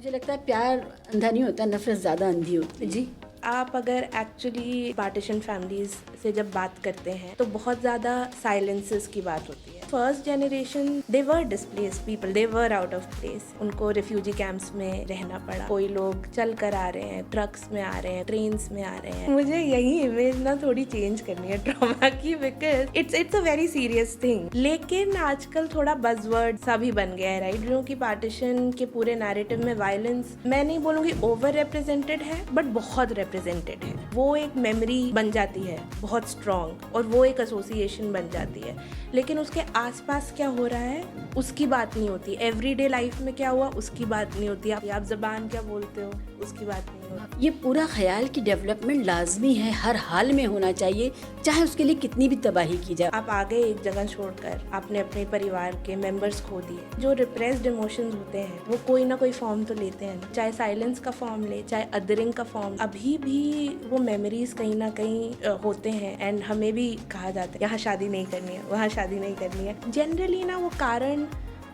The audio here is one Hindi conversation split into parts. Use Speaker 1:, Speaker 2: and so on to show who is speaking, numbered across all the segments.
Speaker 1: मुझे लगता है प्यार अंधा नहीं होता, नफरत ज़्यादा अंधी होती है।
Speaker 2: जी, आप अगर एक्चुअली पार्टीशन फैमिलीज से जब बात करते हैं तो बहुत ज़्यादा साइलेंसेस की बात होती है। First generation they were displace people, they were out of place. उनको रिफ्यूजी कैंप्स में रहना पड़ा। कोई लोग चल कर आ रहे हैं, ट्रक्स में आ रहे हैं, ट्रेन्स में आ रहे हैं। मुझे यही इमेज ना थोड़ी चेंज करनी है ट्रॉमा की, because it's a very serious thing. लेकिन आजकल थोड़ा बजवर्ड सा भी बन गया है, राइट? जो कि पार्टीशन के पूरे नैरेटिव में वायलेंस, मैं नहीं बोलूँगी ओवर रिप्रेजेंटेड है, बट बहुत रिप्रेजेंटेड है। वो एक मेमोरी बन जाती है बहुत स्ट्रॉन्ग, और वो एक एसोसिएशन बन जाती है। लेकिन उसके आसपास क्या हो रहा है उसकी बात नहीं होती। एवरीडे लाइफ में क्या हुआ उसकी बात नहीं होती। आप जबान क्या बोलते हो उसकी बात नहीं होती।
Speaker 1: ये पूरा ख्याल की डेवलपमेंट लाजमी है, हर हाल में होना चाहिए, चाहे उसके लिए कितनी भी तबाही की जाए।
Speaker 2: आप आ गए एक जगह छोड़कर, आपने अपने परिवार के मेंबर्स खो दिए। जो रिप्रेस्ड इमोशंस होते हैं वो कोई ना कोई फॉर्म तो लेते हैं, चाहे साइलेंस का फॉर्म ले, चाहे अदरिंग का फॉर्म। अभी भी वो मेमोरीज कहीं ना कहीं होते हैं। एंड हमें भी कहा जाता है यहाँ शादी नहीं करनी है, वहाँ शादी नहीं करनी है। जनरली ना वो कारण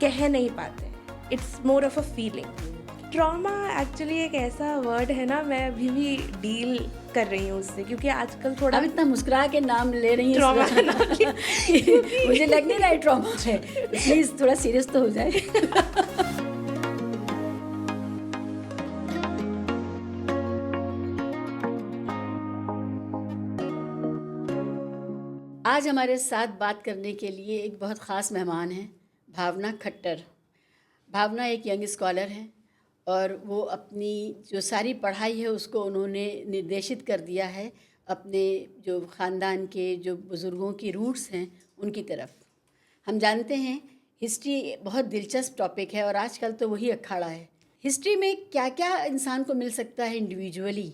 Speaker 2: कह नहीं पाते, it's more of a feeling. Trauma actually एक ऐसा वर्ड है ना, मैं अभी भी डील कर रही हूँ उससे, क्योंकि आजकल थोड़ा
Speaker 1: अब इतना मुस्कुरा के नाम ले रही हैं
Speaker 2: ट्रॉमा
Speaker 1: मुझे लग नहीं रहा है ट्रॉमा है। प्लीज थोड़ा सीरियस तो हो जाए। आज हमारे साथ बात करने के लिए एक बहुत ख़ास मेहमान हैं, भावना खट्टर। भावना एक यंग स्कॉलर हैं और वो अपनी जो सारी पढ़ाई है उसको उन्होंने निर्देशित कर दिया है अपने जो ख़ानदान के जो बुज़ुर्गों की रूट्स हैं उनकी तरफ। हम जानते हैं हिस्ट्री बहुत दिलचस्प टॉपिक है और आजकल तो वही अखाड़ा है। हिस्ट्री में क्या क्या इंसान को मिल सकता है इंडिविजुअली,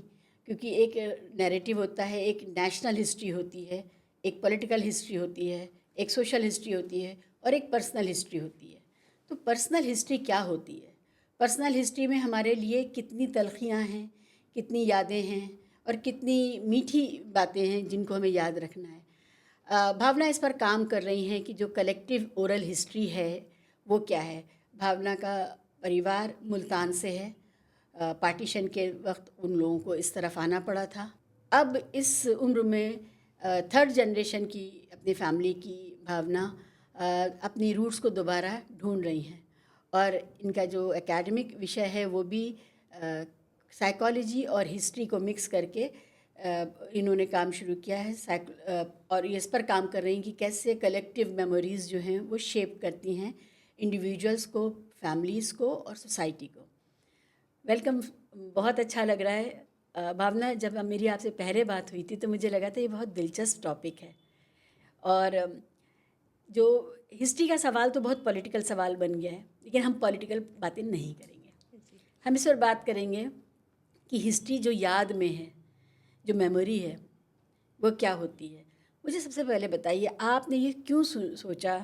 Speaker 1: क्योंकि एक नैरेटिव होता है, एक नेशनल हिस्ट्री होती है, एक पॉलिटिकल हिस्ट्री होती है, एक सोशल हिस्ट्री होती है और एक पर्सनल हिस्ट्री होती है। तो पर्सनल हिस्ट्री क्या होती है? पर्सनल हिस्ट्री में हमारे लिए कितनी तलखियाँ हैं, कितनी यादें हैं और कितनी मीठी बातें हैं जिनको हमें याद रखना है। भावना इस पर काम कर रही हैं कि जो कलेक्टिव ओरल हिस्ट्री है वो क्या है। भावना का परिवार मुल्तान से है। पार्टीशन के वक्त उन लोगों को इस तरफ आना पड़ा था। अब इस उम्र में थर्ड जनरेशन की अपनी फैमिली की भावना अपनी रूट्स को दोबारा ढूंढ रही हैं और इनका जो एकेडमिक विषय है वो भी साइकोलॉजी और हिस्ट्री को मिक्स करके इन्होंने काम शुरू किया है। और इस पर काम कर रही हैं कि कैसे कलेक्टिव मेमोरीज़ जो हैं वो शेप करती हैं इंडिविजुअल्स को, फैमिलीज़ को और सोसाइटी को। वेलकम, बहुत अच्छा लग रहा है। भावना, जब मेरी आपसे पहले बात हुई थी तो मुझे लगा था ये बहुत दिलचस्प टॉपिक है और जो हिस्ट्री का सवाल तो बहुत पॉलिटिकल सवाल बन गया है, लेकिन हम पॉलिटिकल बातें नहीं करेंगे। हम इस पर बात करेंगे कि हिस्ट्री जो याद में है, जो मेमोरी है, वो क्या होती है। मुझे सबसे पहले बताइए, आपने ये क्यों सोचा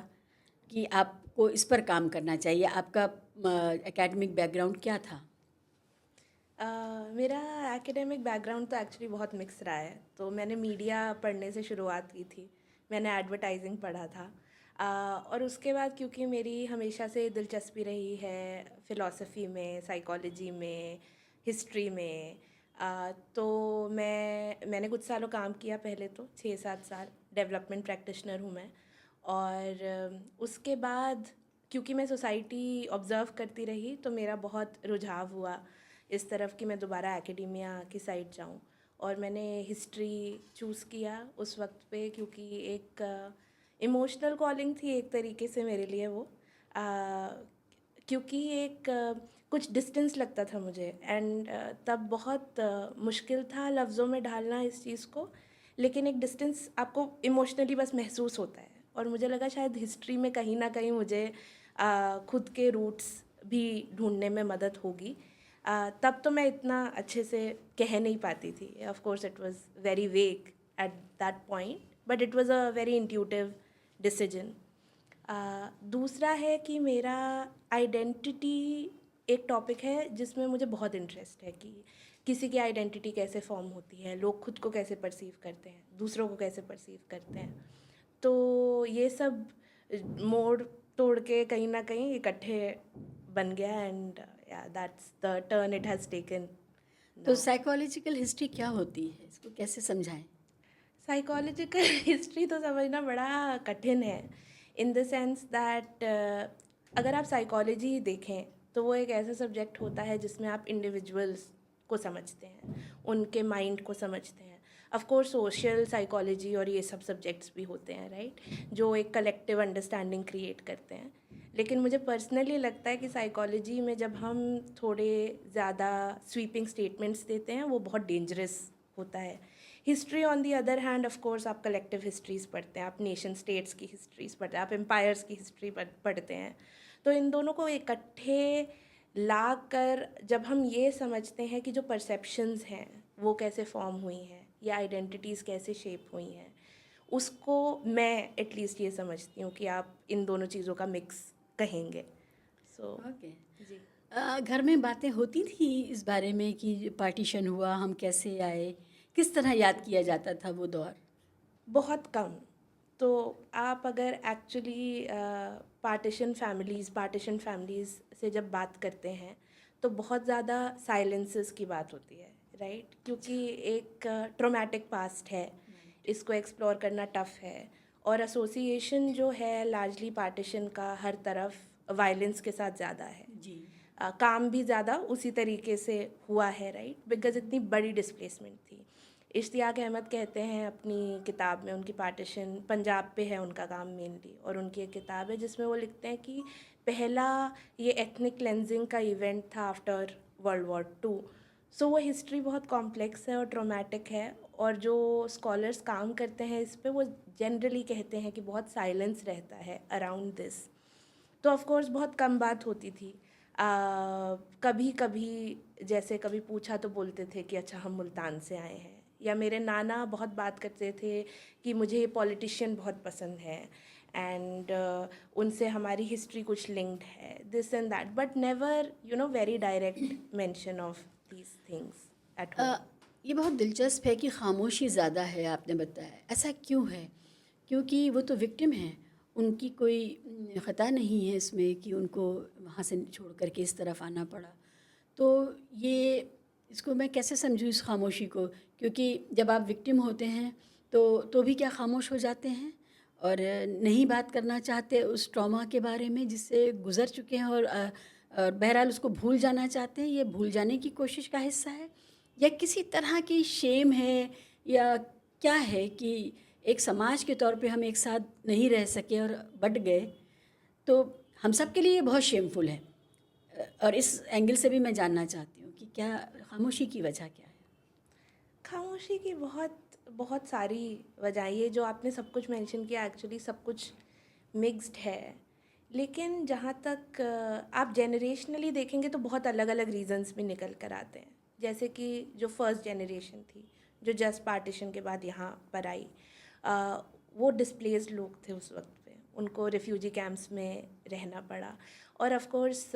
Speaker 1: कि आपको इस पर काम करना चाहिए? आपका एकेडमिक बैकग्राउंड क्या था?
Speaker 2: मेरा एकेडमिक बैकग्राउंड तो एक्चुअली बहुत मिक्स रहा है। तो मैंने मीडिया पढ़ने से शुरुआत की थी, मैंने एडवर्टाइजिंग पढ़ा था। और उसके बाद क्योंकि मेरी हमेशा से दिलचस्पी रही है फ़िलॉसफी में, साइकोलॉजी में, हिस्ट्री में, तो मैंने कुछ सालों काम किया। पहले तो 6-7 साल डेवलपमेंट प्रैक्टिशनर हूँ मैं। और उसके बाद क्योंकि मैं सोसाइटी ऑब्ज़र्व करती रही तो मेरा बहुत रुझाव हुआ इस तरफ कि मैं दोबारा एकेडेमिया की साइड जाऊं। और मैंने हिस्ट्री चूज़ किया उस वक्त पे, क्योंकि एक इमोशनल कॉलिंग थी एक तरीके से मेरे लिए वो। क्योंकि एक कुछ डिस्टेंस लगता था मुझे। एंड तब बहुत मुश्किल था लफ्ज़ों में ढालना इस चीज़ को, लेकिन एक डिस्टेंस आपको इमोशनली बस महसूस होता है। और मुझे लगा शायद हिस्ट्री में कहीं ना कहीं मुझे खुद के रूट्स भी ढूंढने में मदद होगी। तब तो मैं इतना अच्छे से कह नहीं पाती थी। Of course it was very vague at that point, but it was a very intuitive decision. दूसरा है कि मेरा आइडेंटिटी एक टॉपिक है जिसमें मुझे बहुत इंटरेस्ट है कि किसी की आइडेंटिटी कैसे फॉर्म होती है, लोग खुद को कैसे परसीव करते हैं, दूसरों को कैसे परसीव करते हैं। तो ये सब मोड़ तोड़ के कहीं ना कहीं इकट्ठे बन गया। And yeah, that's the turn it has taken.
Speaker 1: तो साइकोलॉजिकल हिस्ट्री क्या होती है, इसको कैसे समझाएं?
Speaker 2: साइकोलॉजिकल हिस्ट्री तो समझना बड़ा कठिन है, इन द सेंस दैट अगर आप साइकोलॉजी देखें तो वो एक ऐसा सब्जेक्ट होता है जिसमें आप इंडिविजुअल्स को समझते हैं, उनके माइंड को समझते हैं. ऑफ कोर्स सोशल साइकोलॉजी और ये सब सब्जेक्ट्स भी होते हैं, राइट, जो एक कलेक्टिव अंडरस्टैंडिंग क्रिएट करते हैं. लेकिन मुझे पर्सनली लगता है कि साइकोलॉजी में जब हम थोड़े ज़्यादा स्वीपिंग स्टेटमेंट्स देते हैं वो बहुत डेंजरस होता है. History on the other hand, of course आप कलेक्टिव हिस्ट्रीज़ पढ़ते हैं, आप नेशन स्टेट्स की हिस्ट्रीज़ पढ़ते हैं, आप एम्पायर्स की हिस्ट्री पढ़ते हैं. तो इन दोनों को इकट्ठे ला कर जब हम ये समझते हैं कि जो परसेप्शंस हैं वो कैसे फॉर्म हुई हैं या आइडेंटिटीज़ कैसे शेप हुई हैं, उसको मैं एटलीस्ट ये समझती हूँ कि आप इन दोनों चीज़ों का मिक्स कहेंगे. So
Speaker 1: okay.
Speaker 2: जी,
Speaker 1: घर में बातें होती थी इस बारे में कि पार्टीशन हुआ, हम कैसे आए, किस तरह याद किया जाता था वो दौर?
Speaker 2: बहुत कम. तो आप अगर एक्चुअली पार्टीशन फैमिलीज़ से जब बात करते हैं तो बहुत ज़्यादा साइलेंसेस की बात होती है, राइट, क्योंकि एक ट्रॉमेटिक पास्ट है, इसको एक्सप्लोर करना टफ़ है. और एसोसिएशन जो है लार्जली पार्टीशन का हर तरफ वायलेंस के साथ ज़्यादा है.
Speaker 1: जी.
Speaker 2: काम भी ज़्यादा उसी तरीके से हुआ है, राइट, बिकॉज इतनी बड़ी डिस्प्लेसमेंट थी. इश्तियाक अहमद कहते हैं अपनी किताब में, उनकी पार्टीशन पंजाब पे है उनका काम मेनली, और उनकी एक किताब है जिसमें वो लिखते हैं कि पहला ये एथनिक क्लेंजिंग का इवेंट था आफ्टर वर्ल्ड वॉर 2. सो वो हिस्ट्री बहुत कॉम्प्लेक्स है और ट्रॉमेटिक है, और जो स्कॉलर्स काम करते हैं इस पे वो जनरली कहते हैं कि बहुत साइलेंस रहता है अराउंड दिस. तो ऑफ कोर्स बहुत कम बात होती थी. कभी कभी जैसे कभी पूछा तो बोलते थे कि अच्छा हम मुल्तान से आए हैं, या मेरे नाना बहुत बात करते थे कि मुझे ये पॉलिटिशियन बहुत पसंद है एंड उनसे हमारी हिस्ट्री कुछ लिंक्ड है, this and that, but never very direct mention of these things at home.
Speaker 1: ये बहुत दिलचस्प है कि खामोशी ज़्यादा है, आपने बताया. ऐसा क्यों है? क्योंकि वो तो विक्टिम हैं, उनकी कोई ख़ता नहीं है इसमें कि उनको वहाँ से छोड़ कर के इस तरफ आना पड़ा. तो ये इसको मैं कैसे समझूँ इस खामोशी को? क्योंकि जब आप विक्टिम होते हैं तो भी क्या खामोश हो जाते हैं और नहीं बात करना चाहते उस ट्रॉमा के बारे में जिससे गुज़र चुके हैं, और बहरहाल उसको भूल जाना चाहते हैं? ये भूल जाने की कोशिश का हिस्सा है या किसी तरह की शेम है, या क्या है कि एक समाज के तौर पे हम एक साथ नहीं रह सके और बट गए? तो हम सब के लिए ये बहुत शेमफुल है, और इस एंगल से भी मैं जानना चाहती हूँ कि क्या खामोशी की वजह क्या है?
Speaker 2: खामोशी की बहुत बहुत सारी वजह, ये जो आपने सब कुछ मेंशन किया एक्चुअली सब कुछ मिक्स्ड है. लेकिन जहाँ तक आप जेनरेशनली देखेंगे तो बहुत अलग अलग रीजंस भी निकल कर आते हैं. जैसे कि जो फर्स्ट जनरेशन थी जो जस्ट पार्टीशन के बाद यहाँ पर आई, वो डिस्प्लेस्ड लोग थे उस वक्त पे, उनको रिफ्यूजी कैंप्स में रहना पड़ा. और ऑफ कोर्स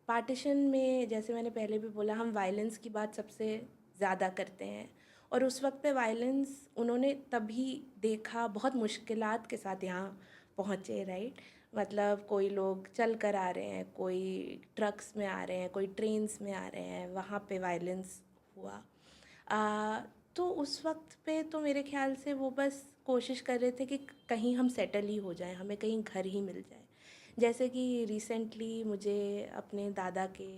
Speaker 2: पार्टीशन में जैसे मैंने पहले भी बोला हम वायलेंस की बात सबसे ज़्यादा करते हैं, और उस वक्त पे वायलेंस उन्होंने तभी देखा, बहुत मुश्किलात के साथ यहाँ पहुँचे, राइट. मतलब कोई लोग चल कर आ रहे हैं, कोई ट्रक्स में आ रहे हैं, कोई ट्रेन्स में आ रहे हैं, वहाँ पे वायलेंस हुआ. तो उस वक्त पे तो मेरे ख्याल से वो बस कोशिश कर रहे थे कि कहीं हम सेटल ही हो जाएं, हमें कहीं घर ही मिल जाए. जैसे कि रिसेंटली मुझे अपने दादा के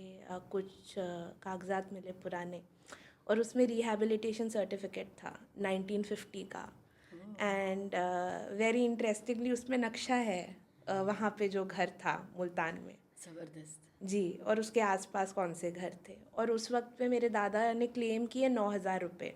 Speaker 2: कुछ कागजात मिले पुराने, और उसमें रिहैबिलिटेशन सर्टिफिकेट था 1950 का. एंड वेरी इंटरेस्टिंगली उसमें नक्शा है वहाँ पे जो घर था मुल्तान में.
Speaker 1: ज़बरदस्त.
Speaker 2: जी, और उसके आसपास कौन से घर थे. और उस वक्त पे मेरे दादा ने क्लेम किए 9,000 रुपये,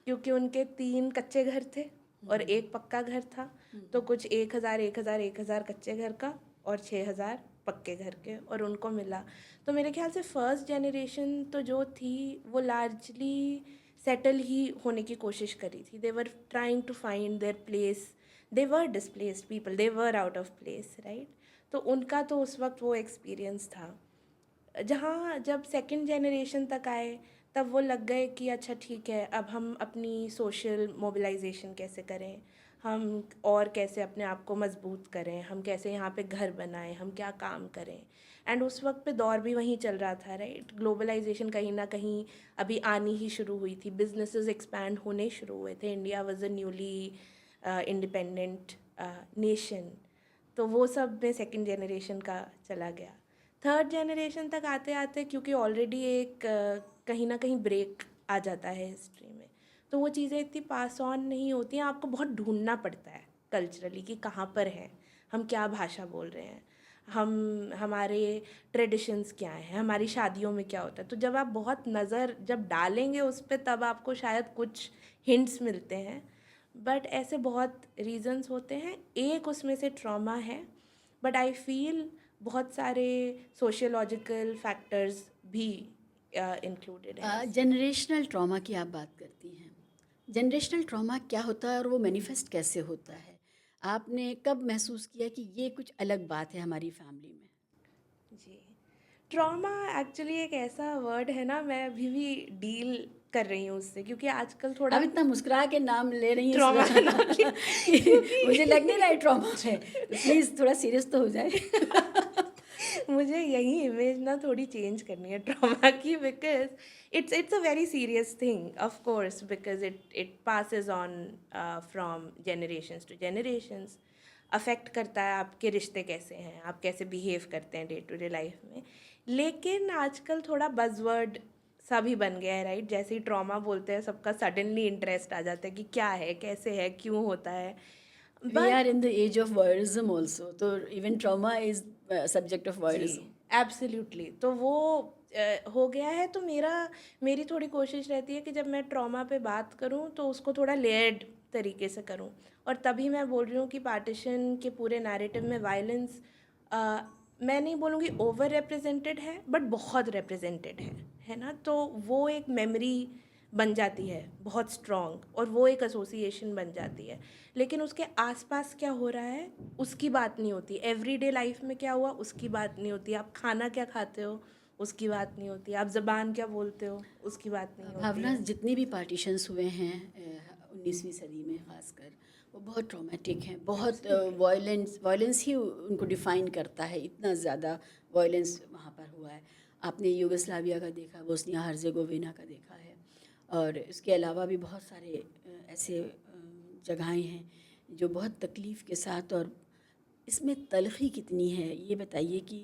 Speaker 2: क्योंकि उनके 3 कच्चे घर थे और एक पक्का घर था. तो कुछ 1,000 कच्चे घर का और 6,000 पक्के घर के, और उनको मिला. तो मेरे ख्याल से फर्स्ट जनरेशन तो जो थी वो लार्जली सेटल ही होने की कोशिश करी थी. They were trying to find their place, they were displaced people, they were out of place, right. तो उनका तो उस वक्त वो एक्सपीरियंस था. जहाँ जब सेकंड जनरेशन तक आए तब वो लग गए कि अच्छा ठीक है, अब हम अपनी सोशल मोबिलाइजेशन कैसे करें, हम और कैसे अपने आप को मजबूत करें, हम कैसे यहाँ पे घर बनाएं, हम क्या काम करें. एंड उस वक्त पे दौर भी वहीं चल रहा था, राइट। ग्लोबलाइजेशन कहीं ना कहीं अभी आनी ही शुरू हुई थी, बिजनेसेस एक्सपैंड होने शुरू हुए थे, India was a newly independent nation. तो वो सब में सेकंड जनरेशन का चला गया। थर्ड जनरेशन तक आते आते क्योंकि ऑलरेडी एक कहीं ना कहीं ब्रेक आ जाता है हिस्ट्री में, तो वो चीज़ें इतनी पास ऑन नहीं होती हैं, आपको बहुत ढूंढना पड़ता है कल्चरली कि कहाँ पर हैं हम, क्या भाषा बोल रहे हैं हम, हमारे ट्रेडिशंस क्या हैं, हमारी शादियों में क्या होता है। तो जब आप बहुत नज़र जब डालेंगे उस पर तब आपको शायद कुछ हिंट्स मिलते हैं, बट ऐसे बहुत रीजंस होते हैं। एक उसमें से ट्रॉमा है, बट आई फील बहुत सारे सोशियोलॉजिकल फैक्टर्स भी इंक्लूडेड हैं।
Speaker 1: जनरेशनल ट्रॉमा की आप बात करती हैं। जनरेशनल ट्रॉमा क्या होता है और वो मैनिफेस्ट कैसे होता है? आपने कब महसूस किया कि ये कुछ अलग बात है हमारी फैमिली में?
Speaker 2: जी, ट्रॉमा एक्चुअली एक ऐसा वर्ड है ना, मैं अभी भी डील कर रही हूँ उससे, क्योंकि आजकल थोड़ा
Speaker 1: आप इतना मुस्कुरा के नाम ले रही हैं
Speaker 2: ट्रॉमा
Speaker 1: मुझे लग नहीं रहा है
Speaker 2: क्योंकि
Speaker 1: ट्रॉमा है, तो प्लीज़ थोड़ा सीरियस तो हो जाए।
Speaker 2: मुझे यही इमेज ना थोड़ी चेंज करनी है ट्रॉमा की, because it's a very serious thing of course, because it passes on from generations to generations. Affect करता है आपके रिश्ते कैसे हैं, आप कैसे बिहेव करते हैं डे टू डे लाइफ में। लेकिन आजकल थोड़ा बज़वर्ड सा भी बन गया है, राइट। जैसे ही ट्रॉमा बोलते हैं सबका सडनली इंटरेस्ट आ जाता है कि क्या है, कैसे है, क्यों होता है।
Speaker 1: We
Speaker 2: but
Speaker 1: are in the age of voyeurism also, तो even trauma is subject of
Speaker 2: जी,
Speaker 1: वॉयरिज्म।
Speaker 2: एब्सोल्युटली। तो वो हो गया है। तो मेरी थोड़ी कोशिश रहती है कि जब मैं ट्रॉमा पे बात करूं तो उसको थोड़ा लेयर्ड तरीके से करूं, और तभी मैं बोल रही हूँ कि पार्टीशन के पूरे नैरेटिव में वायलेंस, मैं नहीं बोलूँगी ओवर रिप्रेजेंटेड है, बट बहुत रिप्रेजेंटेड है ना। तो वो एक मेमोरी बन जाती है बहुत स्ट्रॉन्ग, और वो एक एसोसिएशन बन जाती है। लेकिन उसके आसपास क्या हो रहा है उसकी बात नहीं होती, एवरीडे लाइफ में क्या हुआ उसकी बात नहीं होती, आप खाना क्या खाते हो उसकी बात नहीं होती, आप ज़बान क्या बोलते हो उसकी बात नहीं होती
Speaker 1: भावना,
Speaker 2: है।
Speaker 1: जितने भी पार्टीशंस हुए हैं 19वीं सदी में ख़ासकर, वो बहुत ट्रॉमेटिक हैं, बहुत
Speaker 2: एब्सोल्युटली।
Speaker 1: वायलेंस ही उनको डिफ़ाइन करता है, इतना ज़्यादा वायलेंस वहाँ पर हुआ है। आपने यूगोस्लाविया का देखा, बोस्निया हर्जेगोविना का देखा है, और इसके अलावा भी बहुत सारे ऐसे जगहें हैं जो बहुत तकलीफ़ के साथ, और इसमें तलख़ी कितनी है ये बताइए कि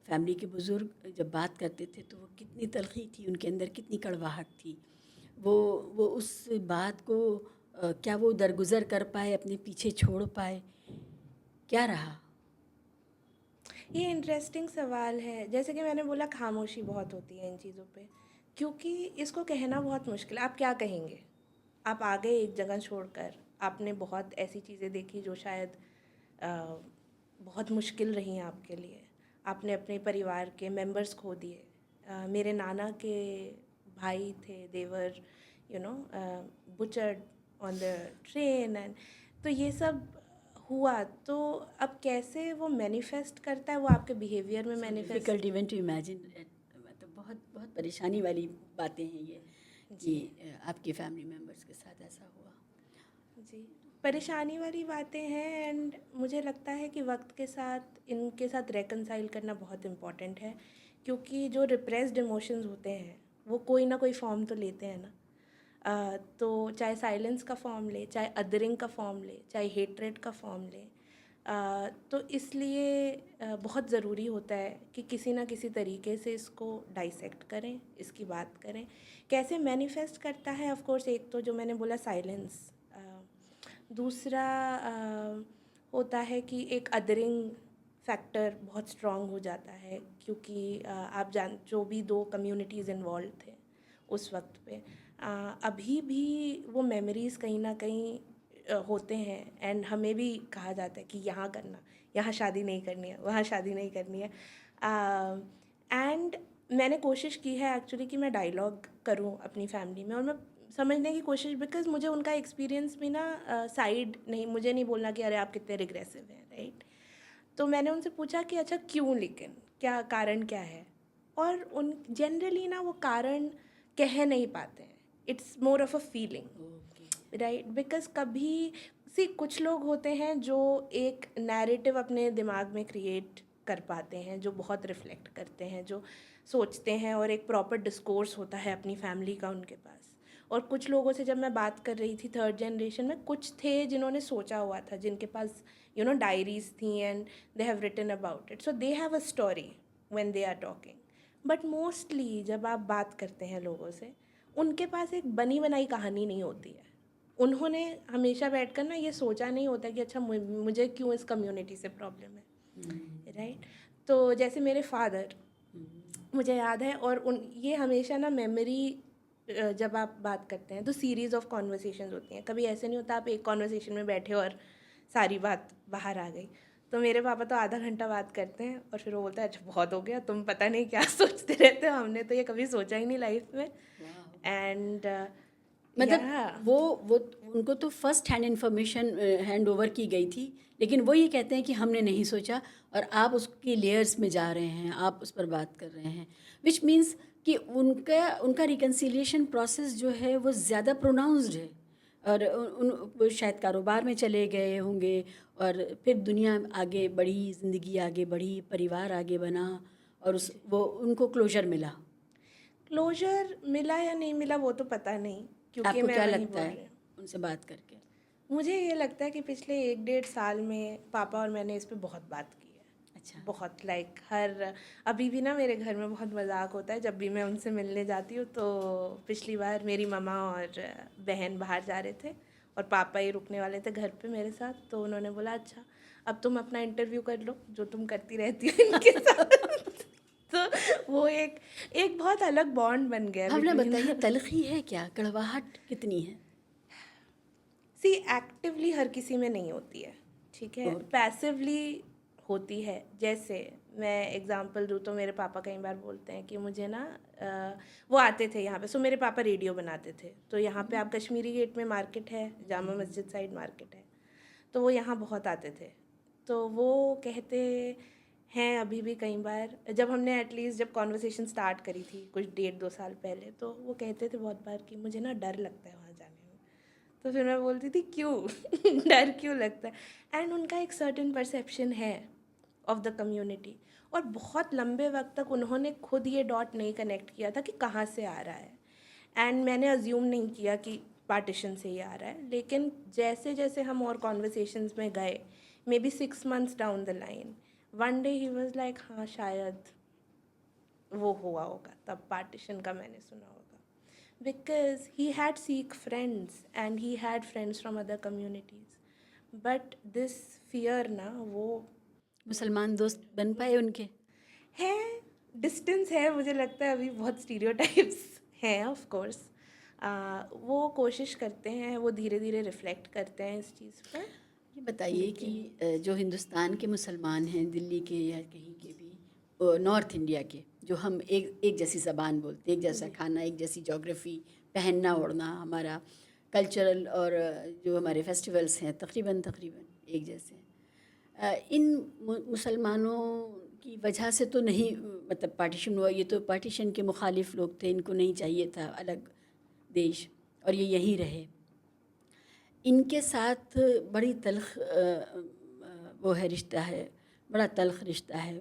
Speaker 1: फैमिली के बुज़ुर्ग जब बात करते थे तो वो कितनी तलख़ी थी, उनके अंदर कितनी कड़वाहट थी। वो उस बात को क्या वो दरगुज़र कर पाए, अपने पीछे छोड़ पाए, क्या रहा?
Speaker 2: ये इंटरेस्टिंग सवाल है। जैसे कि मैंने बोला, खामोशी बहुत होती है इन चीज़ों पे, क्योंकि इसको कहना बहुत मुश्किल है। आप क्या कहेंगे? आप आ गए एक जगह छोड़कर, आपने बहुत ऐसी चीज़ें देखी जो शायद अ, बहुत मुश्किल रही आपके लिए। आपने अपने परिवार के मेंबर्स खो दिए। मेरे नाना के भाई थे, they were you know butchered on the train, and तो ये सब हुआ। तो अब कैसे वो मैनिफेस्ट करता है, वो आपके बिहेवियर में
Speaker 1: so
Speaker 2: manifest.
Speaker 1: Difficult even to imagine, मतलब बहुत बहुत परेशानी वाली बातें हैं ये
Speaker 2: जी।
Speaker 1: कि आपके फैमिली मेम्बर्स के साथ ऐसा हुआ।
Speaker 2: जी, परेशानी वाली बातें हैं, एंड मुझे लगता है कि वक्त के साथ इनके साथ रेकनसाइल करना बहुत इम्पॉर्टेंट है, क्योंकि जो रिप्रेस्ड इमोशंस होते हैं वो कोई ना कोई फॉर्म तो लेते हैं ना। तो चाहे साइलेंस का फॉर्म ले, चाहे अदरिंग का फॉर्म ले, चाहे हेट्रेड का फॉर्म ले। तो इसलिए बहुत ज़रूरी होता है कि किसी ना किसी तरीके से इसको डाइसेक्ट करें, इसकी बात करें। कैसे मैनिफेस्ट करता है, ऑफ कोर्स एक तो जो मैंने बोला साइलेंस, दूसरा होता है कि एक अदरिंग फैक्टर बहुत स्ट्रॉन्ग हो जाता है, क्योंकि आप जान जो भी दो कम्युनिटीज़ इन्वॉल्व थे उस वक्त पे, अभी भी वो मेमोरीज़ कहीं ना कहीं होते हैं। एंड हमें भी कहा जाता है कि यहाँ करना, यहाँ शादी नहीं करनी है, वहाँ शादी नहीं करनी है। एंड मैंने कोशिश की है एक्चुअली कि मैं डायलॉग करूँ अपनी फैमिली में, और मैं समझने की कोशिश, बिकॉज मुझे उनका एक्सपीरियंस भी ना साइड नहीं, मुझे नहीं बोलना कि अरे आप कितने रिग्रेसिव हैं, राइट। तो मैंने उनसे पूछा कि अच्छा क्यों, लेकिन क्या कारण क्या है। और उन जनरली ना वो कारण कह नहीं पाते हैं, it's more of a feeling,
Speaker 1: okay.
Speaker 2: Right. Because कभी सी कुछ लोग होते हैं जो एक नैरेटिव अपने दिमाग में क्रिएट कर पाते हैं, जो बहुत रिफ्लेक्ट करते हैं, जो सोचते हैं और एक प्रॉपर डिस्कोर्स होता है अपनी फैमिली का उनके पास। और कुछ लोगों से जब मैं बात कर रही थी थर्ड जनरेशन में, कुछ थे जिन्होंने सोचा हुआ था, जिनके पास डायरीज थी and they have written about it, so they have a story when they are talking. But mostly जब आप बात करते हैं लोगों से, उनके पास एक बनी बनाई कहानी नहीं होती है। उन्होंने हमेशा बैठकर ना ये सोचा नहीं होता कि अच्छा मुझे क्यों इस कम्युनिटी से प्रॉब्लम है, राइट। तो जैसे मेरे फादर, मुझे याद है, और ये हमेशा ना मेमोरी, जब आप बात करते हैं तो सीरीज़ ऑफ कॉन्वर्सेशंस होती हैं। कभी ऐसे नहीं होता आप एक कॉन्वर्सेशन में बैठे और सारी बात बाहर आ गई। तो मेरे पापा तो आधा घंटा बात करते हैं और फिर वो बोलता है अच्छा बहुत हो गया, तुम पता नहीं क्या सोचते रहते हो, हमने तो ये कभी सोचा ही नहीं लाइफ में। एंड
Speaker 1: मतलब वो उनको तो first hand information hand over की गई थी, लेकिन वो ये कहते हैं कि हमने नहीं सोचा, और आप उसकी लेयर्स में जा रहे हैं, आप उस पर बात कर रहे हैं, विच मीन्स कि उनका रिकन्सिलिएशन प्रोसेस जो है वो ज़्यादा प्रोनाउंस्ड है। और वो शायद कारोबार में चले गए होंगे, और फिर दुनिया आगे बढ़ी, ज़िंदगी आगे बढ़ी, परिवार आगे बना, और वो उनको क्लोजर मिला।
Speaker 2: क्लोजर मिला या नहीं मिला वो तो पता नहीं, क्योंकि
Speaker 1: आपको
Speaker 2: मैं
Speaker 1: क्या
Speaker 2: वहीं
Speaker 1: लगता
Speaker 2: बोल रही
Speaker 1: है
Speaker 2: हूँ।
Speaker 1: उनसे बात करके?
Speaker 2: मुझे ये लगता है कि पिछले 1-1.5 साल में पापा और मैंने इस पे बहुत बात की है।
Speaker 1: अच्छा।
Speaker 2: बहुत, लाइक हर, अभी भी ना मेरे घर में बहुत मजाक होता है जब भी मैं उनसे मिलने जाती हूँ। तो पिछली बार मेरी मम्मा और बहन बाहर जा रहे थे और पापा ही रुकने वाले थे घर पे मेरे साथ। तो उन्होंने बोला अच्छा अब तुम अपना इंटरव्यू कर लो जो तुम करती रहती हो इनके साथ। तो वो एक बहुत अलग बॉन्ड बन गया।
Speaker 1: भावना बताइए, तलखी है क्या, कड़वाहट कितनी है?
Speaker 2: सी एक्टिवली हर किसी में नहीं होती है, ठीक है, पैसिवली होती है। जैसे मैं एग्जांपल दूँ तो मेरे पापा कई बार बोलते हैं कि मुझे ना वो आते थे यहाँ पे। सो मेरे पापा रेडियो बनाते थे, तो यहाँ पे आप कश्मीरी गेट में मार्केट है, जामा मस्जिद साइड मार्केट है, तो वो यहाँ बहुत आते थे। तो वो कहते हैं अभी भी कई बार, जब हमने एटलीस्ट जब कॉन्वर्सेशन स्टार्ट करी थी कुछ 1.5-2 साल पहले, तो वो कहते थे बहुत बार कि मुझे ना डर लगता है वहाँ जाने में। तो फिर मैं बोलती थी क्यों डर क्यों लगता है। एंड उनका एक सर्टेन परसेप्शन है ऑफ द कम्युनिटी, और बहुत लंबे वक्त तक उन्होंने खुद ये डॉट नहीं कनेक्ट किया था कि कहाँ से आ रहा है। एंड मैंने अज्यूम नहीं किया कि पार्टीशन से ही आ रहा है। लेकिन जैसे जैसे हम और कॉन्वर्सेशंस में गए, may be 6 months down the line, one day he was like हाँ शायद वो हुआ होगा, तब पार्टीशन का मैंने सुना होगा। Because he had Sikh friends and he had friends from other communities. But this fear ना वो
Speaker 1: मुसलमान दोस्त बन पाए उनके?
Speaker 2: है, डिस्टेंस है, मुझे लगता है अभी बहुत स्टीरियोटाइप्स हैं ऑफ कोर्स। वो कोशिश करते हैं, वो धीरे धीरे रिफ्लेक्ट करते हैं इस चीज़ पर।
Speaker 1: ये बताइए कि जो हिंदुस्तान के मुसलमान हैं, दिल्ली के या कहीं के भी, नॉर्थ इंडिया के, जो हम एक जैसी ज़बान बोलते, एक जैसा खाना, एक जैसी जोग्राफ़ी, पहनना ओढ़ना, हमारा कल्चरल और जो हमारे फेस्टिवल्स हैं तकरीबन एक जैसे हैं। इन मुसलमानों की वजह से तो नहीं, मतलब पार्टीशन हुआ, ये तो पार्टीशन के मुखालिफ लोग थे, इनको नहीं चाहिए था अलग देश, और ये यहीं रहे। इनके साथ बड़ी तल्ख वो है, रिश्ता है, बड़ा तल्ख रिश्ता है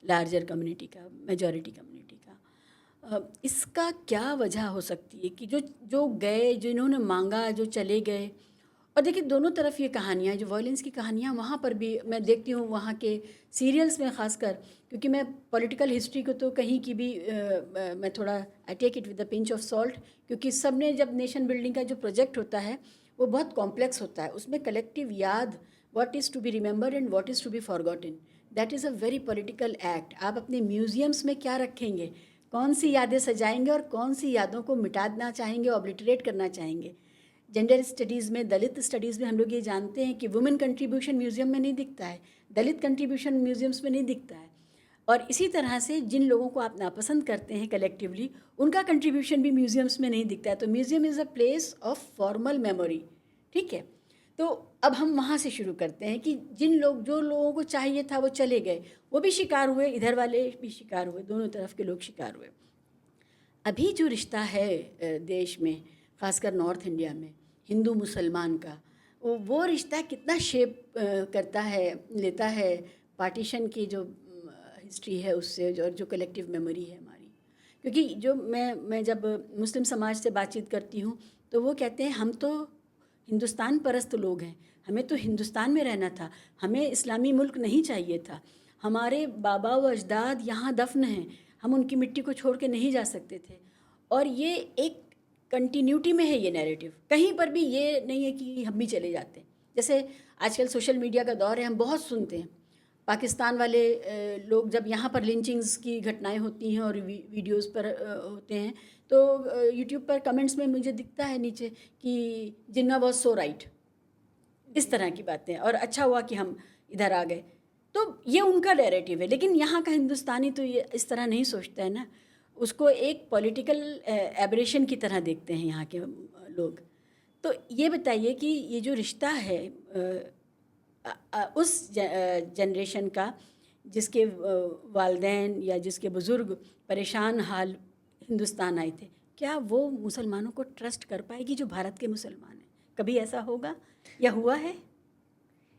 Speaker 1: लार्जर कम्युनिटी का, मेजॉरिटी कम्युनिटी का। इसका क्या वजह हो सकती है कि जो गए, जिन्होंने मांगा, जो चले गए? और देखिए दोनों तरफ ये कहानियाँ, जो वायलेंस की कहानियाँ, वहाँ पर भी मैं देखती हूँ, वहाँ के सीरियल्स में ख़ासकर, क्योंकि मैं पॉलिटिकल हिस्ट्री को तो कहीं की भी मैं थोड़ा I take it with the pinch of salt, क्योंकि सब ने जब नेशन बिल्डिंग का जो प्रोजेक्ट होता है वो बहुत कॉम्प्लेक्स होता है, उसमें कलेक्टिव याद, what is to be remembered and what is to be forgotten, that is a very political act. आप अपने म्यूज़ियम्स में क्या रखेंगे, कौन सी यादें सजाएंगे और कौन सी यादों को मिटाना चाहेंगे, ऑब्लिटरेट करना चाहेंगे। जेंडर स्टडीज़ में, दलित स्टडीज़ में हम लोग ये जानते हैं कि वुमेन कंट्रीब्यूशन म्यूज़ियम में नहीं दिखता है, दलित कंट्रीब्यूशन म्यूज़ियम्स में नहीं दिखता है। और इसी तरह से जिन लोगों को आप नापसंद करते हैं कलेक्टिवली, उनका कंट्रीब्यूशन भी म्यूज़ियम्स में नहीं दिखता है। तो museum is a place of formal memory, ठीक है। तो अब हम वहाँ से शुरू करते हैं कि जो लोगों को चाहिए था वो चले गए, वो भी शिकार हुए, इधर वाले भी शिकार हुए, दोनों तरफ के लोग शिकार हुए। अभी जो रिश्ता है देश में, ख़ासकर नॉर्थ इंडिया में, हिंदू मुसलमान का, वो रिश्ता कितना शेप करता है, लेता है पार्टीशन की जो हिस्ट्री है उससे और जो कलेक्टिव मेमोरी है हमारी। क्योंकि जो मैं जब मुस्लिम समाज से बातचीत करती हूँ तो वो कहते हैं हम तो हिंदुस्तान परस्त लोग हैं, हमें तो हिंदुस्तान में रहना था, हमें इस्लामी मुल्क नहीं चाहिए था, हमारे बाबा व अजदाद यहाँ दफन हैं, हम उनकी मिट्टी को छोड़ के नहीं जा सकते थे। और ये एक कंटिन्यूटी में है ये नैरेटिव, कहीं पर भी ये नहीं है कि हम भी चले जाते हैं। जैसे आजकल सोशल मीडिया का दौर है, हम बहुत सुनते हैं पाकिस्तान वाले लोग जब यहाँ पर लिंचिंग्स की घटनाएं होती हैं और वीडियोस पर होते हैं तो यूट्यूब पर कमेंट्स में मुझे दिखता है नीचे कि जिन्ना वॉज सो राइट, इस तरह की बातें, और अच्छा हुआ कि हम इधर आ गए। तो ये उनका नैरेटिव है, लेकिन यहाँ का हिंदुस्तानी तो ये इस तरह नहीं सोचता है ना, उसको एक पॉलिटिकल एब्रेशन की तरह देखते हैं यहाँ के लोग। तो ये बताइए कि ये जो रिश्ता है उस जनरेशन का जिसके वालदैन या जिसके बुज़ुर्ग परेशान हाल हिंदुस्तान आए थे, क्या वो मुसलमानों को ट्रस्ट कर पाएगी जो भारत के मुसलमान हैं? कभी ऐसा होगा या हुआ है?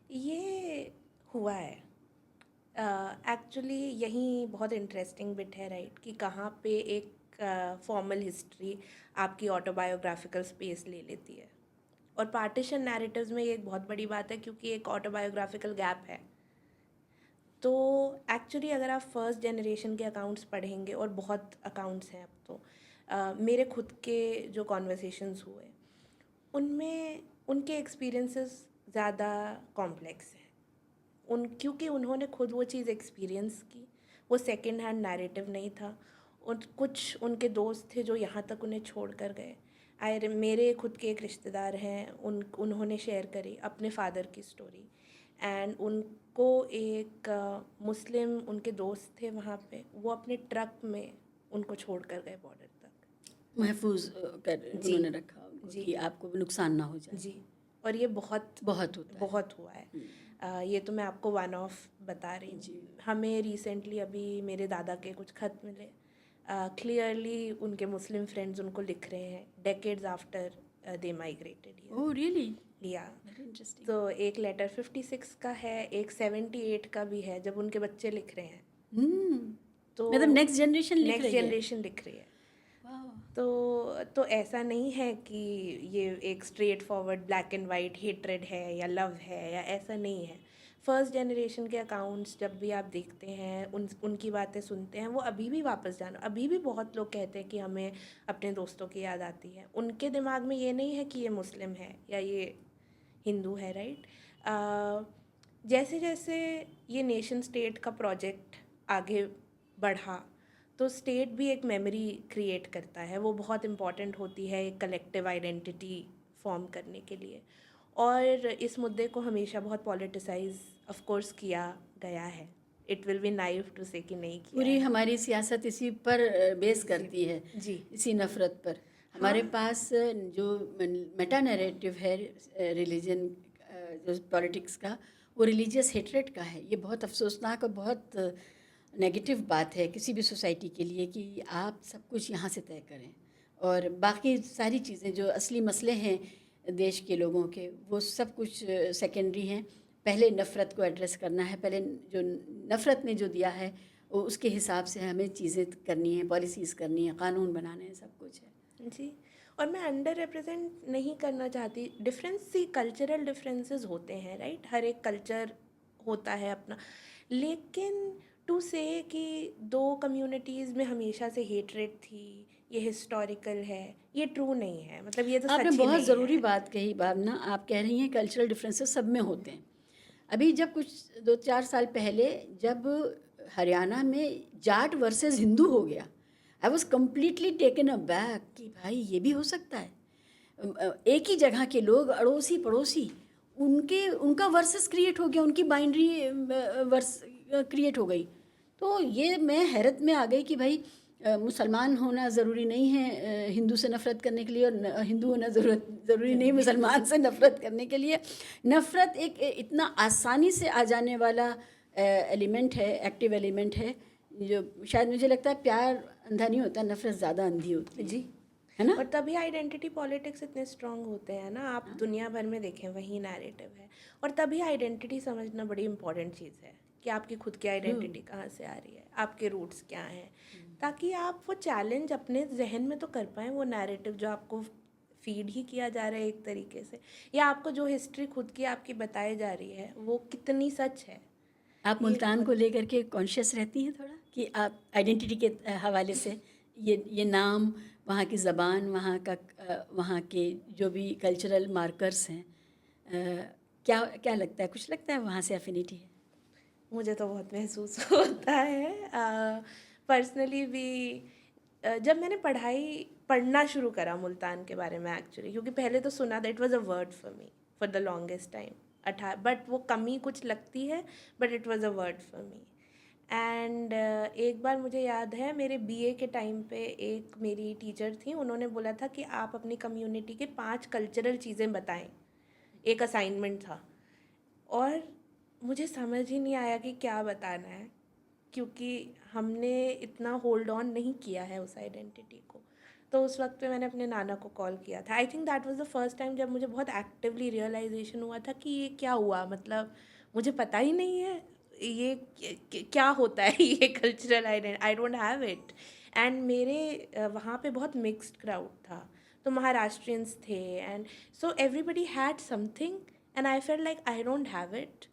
Speaker 2: ये हुआ है एक्चुअली। यही बहुत इंटरेस्टिंग बिट है राइट, कि कहाँ पे एक फॉर्मल हिस्ट्री आपकी ऑटोबायोग्राफिकल स्पेस ले लेती है। और पार्टीशन नैरेटिव्स में ये एक बहुत बड़ी बात है, क्योंकि एक ऑटोबायोग्राफिकल गैप है। तो एक्चुअली अगर आप फर्स्ट जनरेशन के अकाउंट्स पढ़ेंगे, और बहुत अकाउंट्स हैं अब तो, मेरे खुद के जो कॉन्वर्सेशंस हुए उनमें उनके एक्सपीरियंसेस ज़्यादा कॉम्प्लेक्स हैं। क्योंकि उन्होंने खुद वो चीज़ एक्सपीरियंस की, वो सेकेंड हैंड नैरेटिव नहीं था। और कुछ उनके दोस्त थे जो यहाँ तक उन्हें छोड़ कर गए। मेरे खुद के एक रिश्तेदार हैं, उन्होंने शेयर करी अपने फादर की स्टोरी, एंड उनको एक मुस्लिम उनके दोस्त थे वहाँ पे, वो अपने ट्रक में उनको छोड़ कर गए बॉर्डर तक,
Speaker 1: महफूज कर उन्होंने रखा उनको कि आपको नुकसान ना हो जाए।
Speaker 2: जी। और ये बहुत
Speaker 1: बहुत
Speaker 2: हुआ है। ये तो मैं आपको वन ऑफ बता रही हूँ। हमें रिसेंटली अभी मेरे दादा के कुछ खत मिले, क्लियरली उनके मुस्लिम फ्रेंड्स उनको लिख रहे हैं decades after they migrated here.
Speaker 1: Oh really?
Speaker 2: या तो एक लेटर 56 का है, एक 78 का भी है, जब उनके बच्चे लिख रहे हैं। तो
Speaker 1: मतलब नेक्स्ट जनरेशन
Speaker 2: लिख रही है। तो ऐसा नहीं है कि ये एक straight forward black and white hatred है या लव है, या ऐसा नहीं है। फर्स्ट जनरेशन के अकाउंट्स जब भी आप देखते हैं, उनकी बातें सुनते हैं, वो अभी भी वापस जाना, अभी भी बहुत लोग कहते हैं कि हमें अपने दोस्तों की याद आती है। उनके दिमाग में ये नहीं है कि ये मुस्लिम है या ये हिंदू है राइट। जैसे जैसे ये नेशन स्टेट का प्रोजेक्ट आगे बढ़ा, तो स्टेट भी एक मेमोरी क्रिएट करता है, वो बहुत इम्पॉर्टेंट होती है एक कलेक्टिव आइडेंटिटी फॉर्म करने के लिए। और इस मुद्दे को हमेशा बहुत पॉलिटिसाइज ऑफ कोर्स किया गया है। It will be naive to say कि नहीं किया
Speaker 1: पूरी
Speaker 2: है।
Speaker 1: हमारी सियासत इसी पर बेस करती है
Speaker 2: जी,
Speaker 1: इसी नफ़रत पर। हमारे पास जो मेटा नैरेटिव है रिलीजन जो पॉलिटिक्स का, वो रिलीजियस हेट्रेड का है। ये बहुत अफसोसनाक और बहुत नेगेटिव बात है किसी भी सोसाइटी के लिए कि आप सब कुछ यहाँ से तय करें और बाकी सारी चीज़ें जो असली मसले हैं देश के लोगों के, वो सब कुछ सेकेंडरी हैं। पहले नफ़रत को एड्रेस करना है, पहले जो नफ़रत ने जो दिया है वो उसके हिसाब से हमें चीज़ें करनी है, पॉलिसीज़ करनी है, कानून बनाने हैं, सब कुछ है।
Speaker 2: जी। और मैं अंडर रिप्रेजेंट नहीं करना चाहती, कल्चरल डिफरेंसेस होते हैं राइट, हर एक कल्चर होता है अपना, लेकिन टू से कि दो कम्युनिटीज़ में हमेशा से हेट्रेड थी, ये हिस्टोरिकल है, ये ट्रू नहीं है। मतलब ये तो
Speaker 1: आपने
Speaker 2: सच ही
Speaker 1: बहुत
Speaker 2: नहीं
Speaker 1: ज़रूरी
Speaker 2: है।
Speaker 1: बात कही भावना। आप कह रही हैं कल्चरल डिफरेंसेस सब में होते हैं। अभी जब कुछ 2-4 साल पहले जब हरियाणा में जाट वर्सेस हिंदू हो गया, I was completely taken aback कि भाई ये भी हो सकता है। एक ही जगह के लोग अड़ोसी पड़ोसी उनका वर्सेस क्रिएट हो गया, उनकी बाइंड्री वर्स क्रिएट हो गई। तो ये मैं हैरत में आ गई कि भाई मुसलमान होना ज़रूरी नहीं है हिंदू से नफ़रत करने के लिए, और हिंदू होना ज़रूरी नहीं मुसलमान से नफ़रत करने के लिए। नफ़रत एक इतना आसानी से आ जाने वाला एलिमेंट है, एक्टिव एलिमेंट है, जो शायद मुझे लगता है प्यार अंधा नहीं होता, नफ़रत ज़्यादा अंधी होती है।
Speaker 2: जी,
Speaker 1: है ना?
Speaker 2: और तभी आइडेंटिटी पॉलिटिक्स इतने स्ट्रांग होते हैं ना। आप दुनिया भर में देखें वही नैरेटिव है, और तभी आइडेंटिटी समझना बड़ी इंपॉर्टेंट चीज़ है कि आपकी खुद की आइडेंटिटी कहाँ से आ रही है, आपके रूट्स क्या हैं, ताकि आप वो चैलेंज अपने जहन में तो कर पाएँ, वो नैरेटिव जो आपको फीड ही किया जा रहा है एक तरीके से, या आपको जो हिस्ट्री खुद की आपकी बताई जा रही है वो कितनी सच है।
Speaker 1: आप मुल्तान को लेकर के कॉन्शियस रहती हैं थोड़ा कि आप आइडेंटिटी के हवाले से ये नाम, वहाँ की ज़बान, वहाँ के जो भी कल्चरल मार्कर्स हैं, क्या क्या लगता है, कुछ लगता है वहाँ से एफिनिटी है?
Speaker 2: मुझे तो बहुत महसूस होता है पर्सनली भी। जब मैंने पढ़ना शुरू करा मुल्तान के बारे में एक्चुअली, क्योंकि पहले तो सुना that was a word for me for the longest time, but वो कमी कुछ लगती है, but it was a word for me. And एक बार मुझे याद है मेरे बीए के टाइम पे एक मेरी टीचर थी, उन्होंने बोला था कि आप अपनी कम्युनिटी के 5 कल्चरल चीज़ें बताएं, एक असाइनमेंट था। और मुझे समझ ही नहीं आया कि क्या बताना है, क्योंकि हमने इतना होल्ड ऑन नहीं किया है उस आइडेंटिटी को। तो उस वक्त पे मैंने अपने नाना को कॉल किया था। I think that was the first time जब मुझे बहुत एक्टिवली रियलाइजेशन हुआ था कि ये क्या हुआ, मतलब मुझे पता ही नहीं है ये क्या होता है ये cultural identity, I don't have it. And मेरे वहाँ पे बहुत मिक्स्ड क्राउड था, तो महाराष्ट्रियंस थे, and so everybody had something and I felt like I don't have it.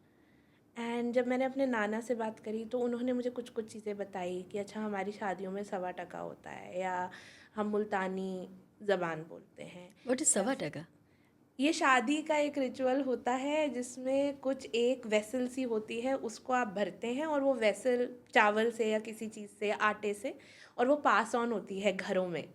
Speaker 2: And जब मैंने अपने नाना से बात करी तो उन्होंने मुझे कुछ कुछ चीज़ें बताई कि अच्छा हमारी शादियों में सवा टका होता है, या हम मुल्तानी ज़बान बोलते हैं।
Speaker 1: व्हाट इज सवा टका?
Speaker 2: ये शादी का एक रिचुअल होता है जिसमें कुछ एक वेसल सी होती है, उसको आप भरते हैं, और वो वेसल चावल से या किसी चीज़ से, आटे से, और वो पास ऑन होती है घरों में।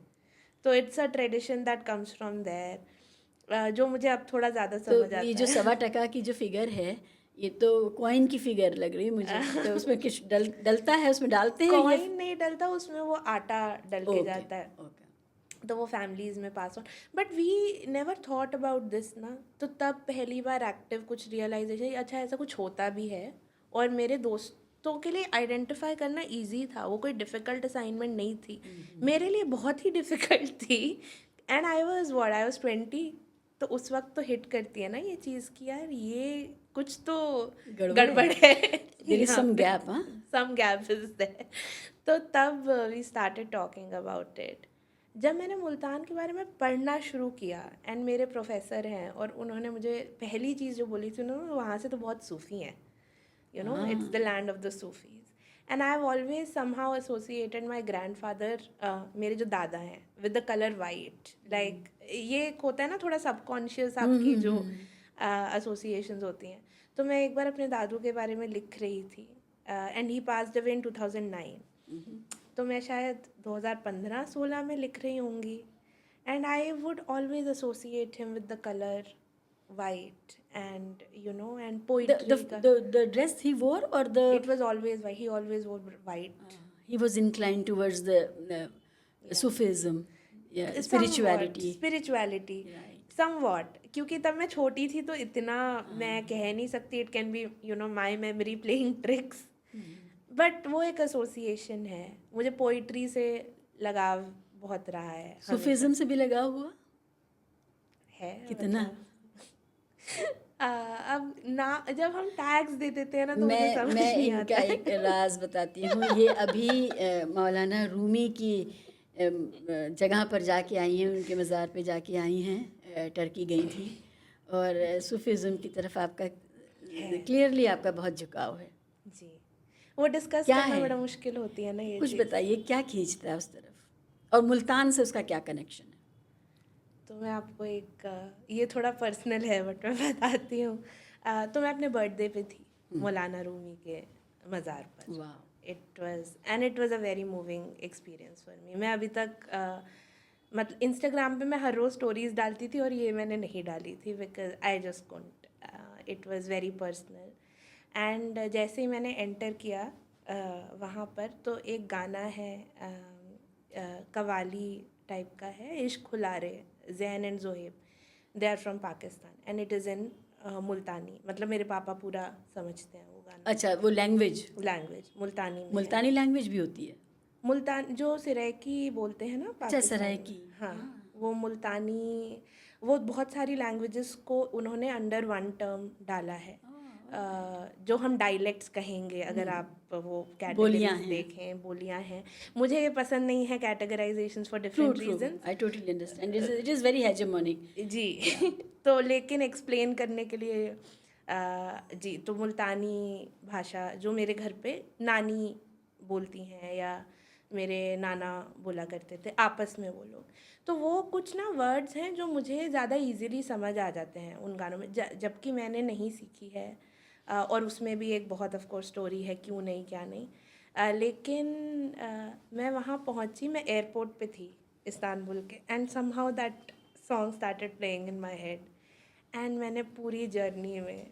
Speaker 2: तो it's a tradition that comes from there, जो मुझे अब थोड़ा ज़्यादा
Speaker 1: तो
Speaker 2: समझ
Speaker 1: ये
Speaker 2: आता
Speaker 1: जो
Speaker 2: है।
Speaker 1: सवा टका की जो फिगर है, ये तो कॉइन की फिगर लग रही है मुझे। तो उसमें कुछ डलता है, उसमें डालते हैं ये?
Speaker 2: कॉइन नहीं डलता उसमें, वो आटा डल के
Speaker 1: ओके,
Speaker 2: जाता है,
Speaker 1: ओके।
Speaker 2: तो वो फैमिलीज़ में pass on. But we never thought about this ना, तो तब पहली बार एक्टिव कुछ रियलाइजेशन, अच्छा ऐसा कुछ होता भी है। और मेरे दोस्तों के लिए आइडेंटिफाई करना इजी था, वो कोई डिफ़िकल्ट असाइनमेंट नहीं थी। मेरे लिए बहुत ही डिफ़िकल्ट थी। एंड आई वॉज 20, तो उस वक्त तो हिट करती है ना ये चीज़ कि यार ये कुछ तो गड़बड़ है
Speaker 1: देयर इज
Speaker 2: यहाँ
Speaker 1: सम
Speaker 2: पे,
Speaker 1: गैप, हाँ?
Speaker 2: Some gap is there. तो तब we started talking about it. जब मैंने मुल्तान के बारे में पढ़ना शुरू किया, एंड मेरे प्रोफेसर हैं और उन्होंने मुझे पहली चीज़ जो बोली थी, उन्होंने वहाँ से तो बहुत सूफ़ी हैं, you know, it's the land of the Sufis. And I have always somehow associated my grandfather, मेरे जो दादा हैं, with the color white. Like ये एक होता है ना थोड़ा सबकॉन्शियस आपकी जो associations होती हैं। तो मैं एक बार अपने दादू के बारे में लिख रही थी, and he passed away in 2009. तो मैं शायद 2015-16 में लिख रही होंगी, and I would always associate him with the color white, and you know, and poetry का.
Speaker 1: The dress he wore, or
Speaker 2: It was always white. He always wore white.
Speaker 1: he was inclined towards the Sufism, yeah, spirituality.
Speaker 2: Spirituality.
Speaker 1: Right.
Speaker 2: Somewhat. क्योंकि तब मैं छोटी थी तो इतना मैं कह नहीं सकती. It can be, you know, my memory playing tricks. But वो एक एसोसिएशन है. मुझे पोइट्री से लगाव बहुत रहा है.
Speaker 1: सूफिज्म से भी लगा हुआ
Speaker 2: है
Speaker 1: कितना?
Speaker 2: अब ना जब हम टैग्स दे देते हैं ना तो मुझे समझ
Speaker 1: मैं
Speaker 2: नहीं
Speaker 1: इनका
Speaker 2: आता है.
Speaker 1: एक राज बताती हूँ. ये अभी मौलाना रूमी की जगह पर जाके आई हैं, उनके मज़ार पे जाके आई हैं, टर्की गई थी. और सूफिज्म की तरफ आपका क्लियरली आपका बहुत झुकाव है.
Speaker 2: जी, वो डिस्कस
Speaker 1: क्या
Speaker 2: करना
Speaker 1: है?
Speaker 2: बड़ा मुश्किल होती है ना ये
Speaker 1: कुछ
Speaker 2: चीज़.
Speaker 1: बताइए, क्या खींचता है उस तरफ, और मुल्तान से उसका क्या कनेक्शन है?
Speaker 2: तो मैं आपको एक ये थोड़ा पर्सनल है बट मैं बताती हूँ. तो मैं अपने बर्थडे पे थी मौलाना रूमी के मज़ार पर.
Speaker 1: वाह.
Speaker 2: It was a very moving experience for me. मैं अभी तक मतलब इंस्टाग्राम पे मैं हर रोज़ स्टोरीज डालती थी और ये मैंने नहीं डाली थी because I just couldn't. It was very personal. And जैसे ही मैंने एंटर किया वहाँ पर, तो एक गाना है कवाली टाइप का है, Ishq Khulare, Zain and Zohaib, they are from Pakistan and it is in Multani. मतलब मेरे पापा पूरा समझते हैं वो गाना.
Speaker 1: अच्छा, वो लैंग्वेज
Speaker 2: मुल्तानी में
Speaker 1: मुल्तानी लैंग्वेज भी होती है?
Speaker 2: मुल्तान जो सराइकी बोलते हैं ना
Speaker 1: अच्छा,
Speaker 2: पाकिस्तान
Speaker 1: सराइकी.
Speaker 2: में, हाँ, वो मुल्तानी, वो बहुत सारी लैंग्वेजेस को उन्होंने अंडर वन टर्म डाला है. जो हम डायलेक्ट्स कहेंगे, अगर आप वो
Speaker 1: बोलियां
Speaker 2: कैटेगरीज
Speaker 1: हैं।
Speaker 2: देखें, बोलियां हैं। मुझे ये पसंद नहीं है categorisations for
Speaker 1: true
Speaker 2: different
Speaker 1: true,
Speaker 2: reasons.
Speaker 1: I totally understand, it is very hegemonic.
Speaker 2: जी तो लेकिन एक्सप्लेन करने के लिए जी, तो मुल्तानी भाषा जो मेरे घर पे नानी बोलती हैं या मेरे नाना बोला करते थे आपस में वो लोग, तो वो कुछ ना वर्ड्स हैं जो मुझे ज़्यादा इजीली समझ आ जाते हैं उन गानों में, जबकि मैंने नहीं सीखी है। और उसमें भी एक बहुत ऑफ कोर्स स्टोरी है, क्यों नहीं क्या नहीं। लेकिन मैं वहाँ पहुँची, मैं एयरपोर्ट पे थी इस्तांबुल के, and somehow that song started playing in my head. And मैंने पूरी जर्नी में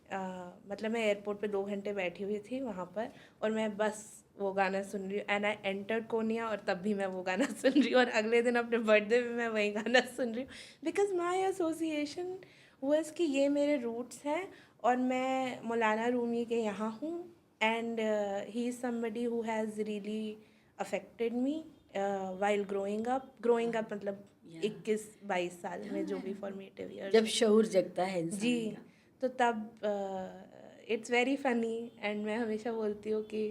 Speaker 2: मतलब मैं एयरपोर्ट पे 2 घंटे बैठी हुई थी वहाँ पर, और मैं बस वो गाना सुन रही हूँ। एंड आई एंटर्ड कोनिया, और तब भी मैं वो गाना सुन रही हूँ, और अगले दिन अपने बर्थडे पे मैं वही गाना सुन रही हूँ, बिकॉज माई एसोसिएशन हुआ कि ये मेरे रूट्स हैं, और मैं मौलाना रूमी के यहाँ हूँ। And he is somebody who has really affected me while growing up मतलब 21-22 साल में, जो भी फॉर्मेटिव ईयर्स
Speaker 1: जब शऊर जगता है
Speaker 2: जी।
Speaker 1: इंसान का।
Speaker 2: तो तब इट्स वेरी फ़नी, एंड मैं हमेशा बोलती हूँ कि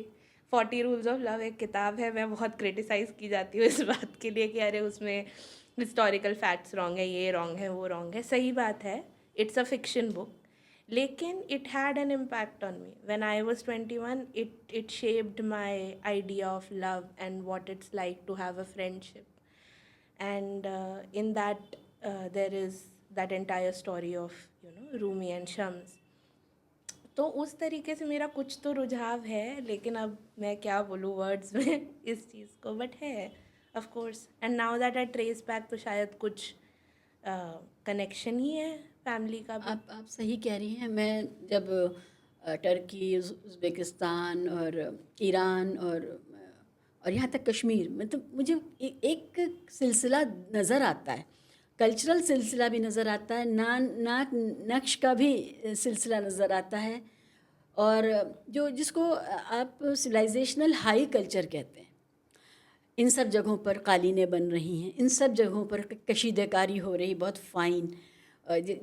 Speaker 2: 40 रूल्स ऑफ लव एक किताब है, मैं बहुत क्रिटिसाइज़ की जाती हूँ इस बात के लिए कि अरे उसमें हिस्टोरिकल फैक्ट्स रॉन्ग है, ये रॉन्ग है, वो रॉन्ग है। सही बात है, इट्स अ फिक्शन बुक, लेकिन it had an impact on me when I was 21। It shaped my idea of love and what it's like to have a friendship, and in that there is that entire story of Rumi and Shams. तो उस तरीके से मेरा कुछ तो रुझाव है, लेकिन अब मैं क्या बोलूँ वर्ड्स में इस चीज़ को, बट है of course. And now that I trace back, तो शायद कुछ कनेक्शन ही है फैमिली का भी।
Speaker 1: आप सही कह रही हैं। मैं जब टर्की, उज़्बेकिस्तान और ईरान और यहाँ तक कश्मीर, मतलब मुझे एक सिलसिला नज़र आता है, कल्चरल सिलसिला भी नज़र आता है, नाक नक्श का भी सिलसिला नज़र आता है, और जो जिसको आप सिविलाइजेशनल हाई कल्चर कहते हैं, इन सब जगहों पर कालीनें बन रही हैं, इन सब जगहों पर कशीदकारी हो रही, बहुत फ़ाइन,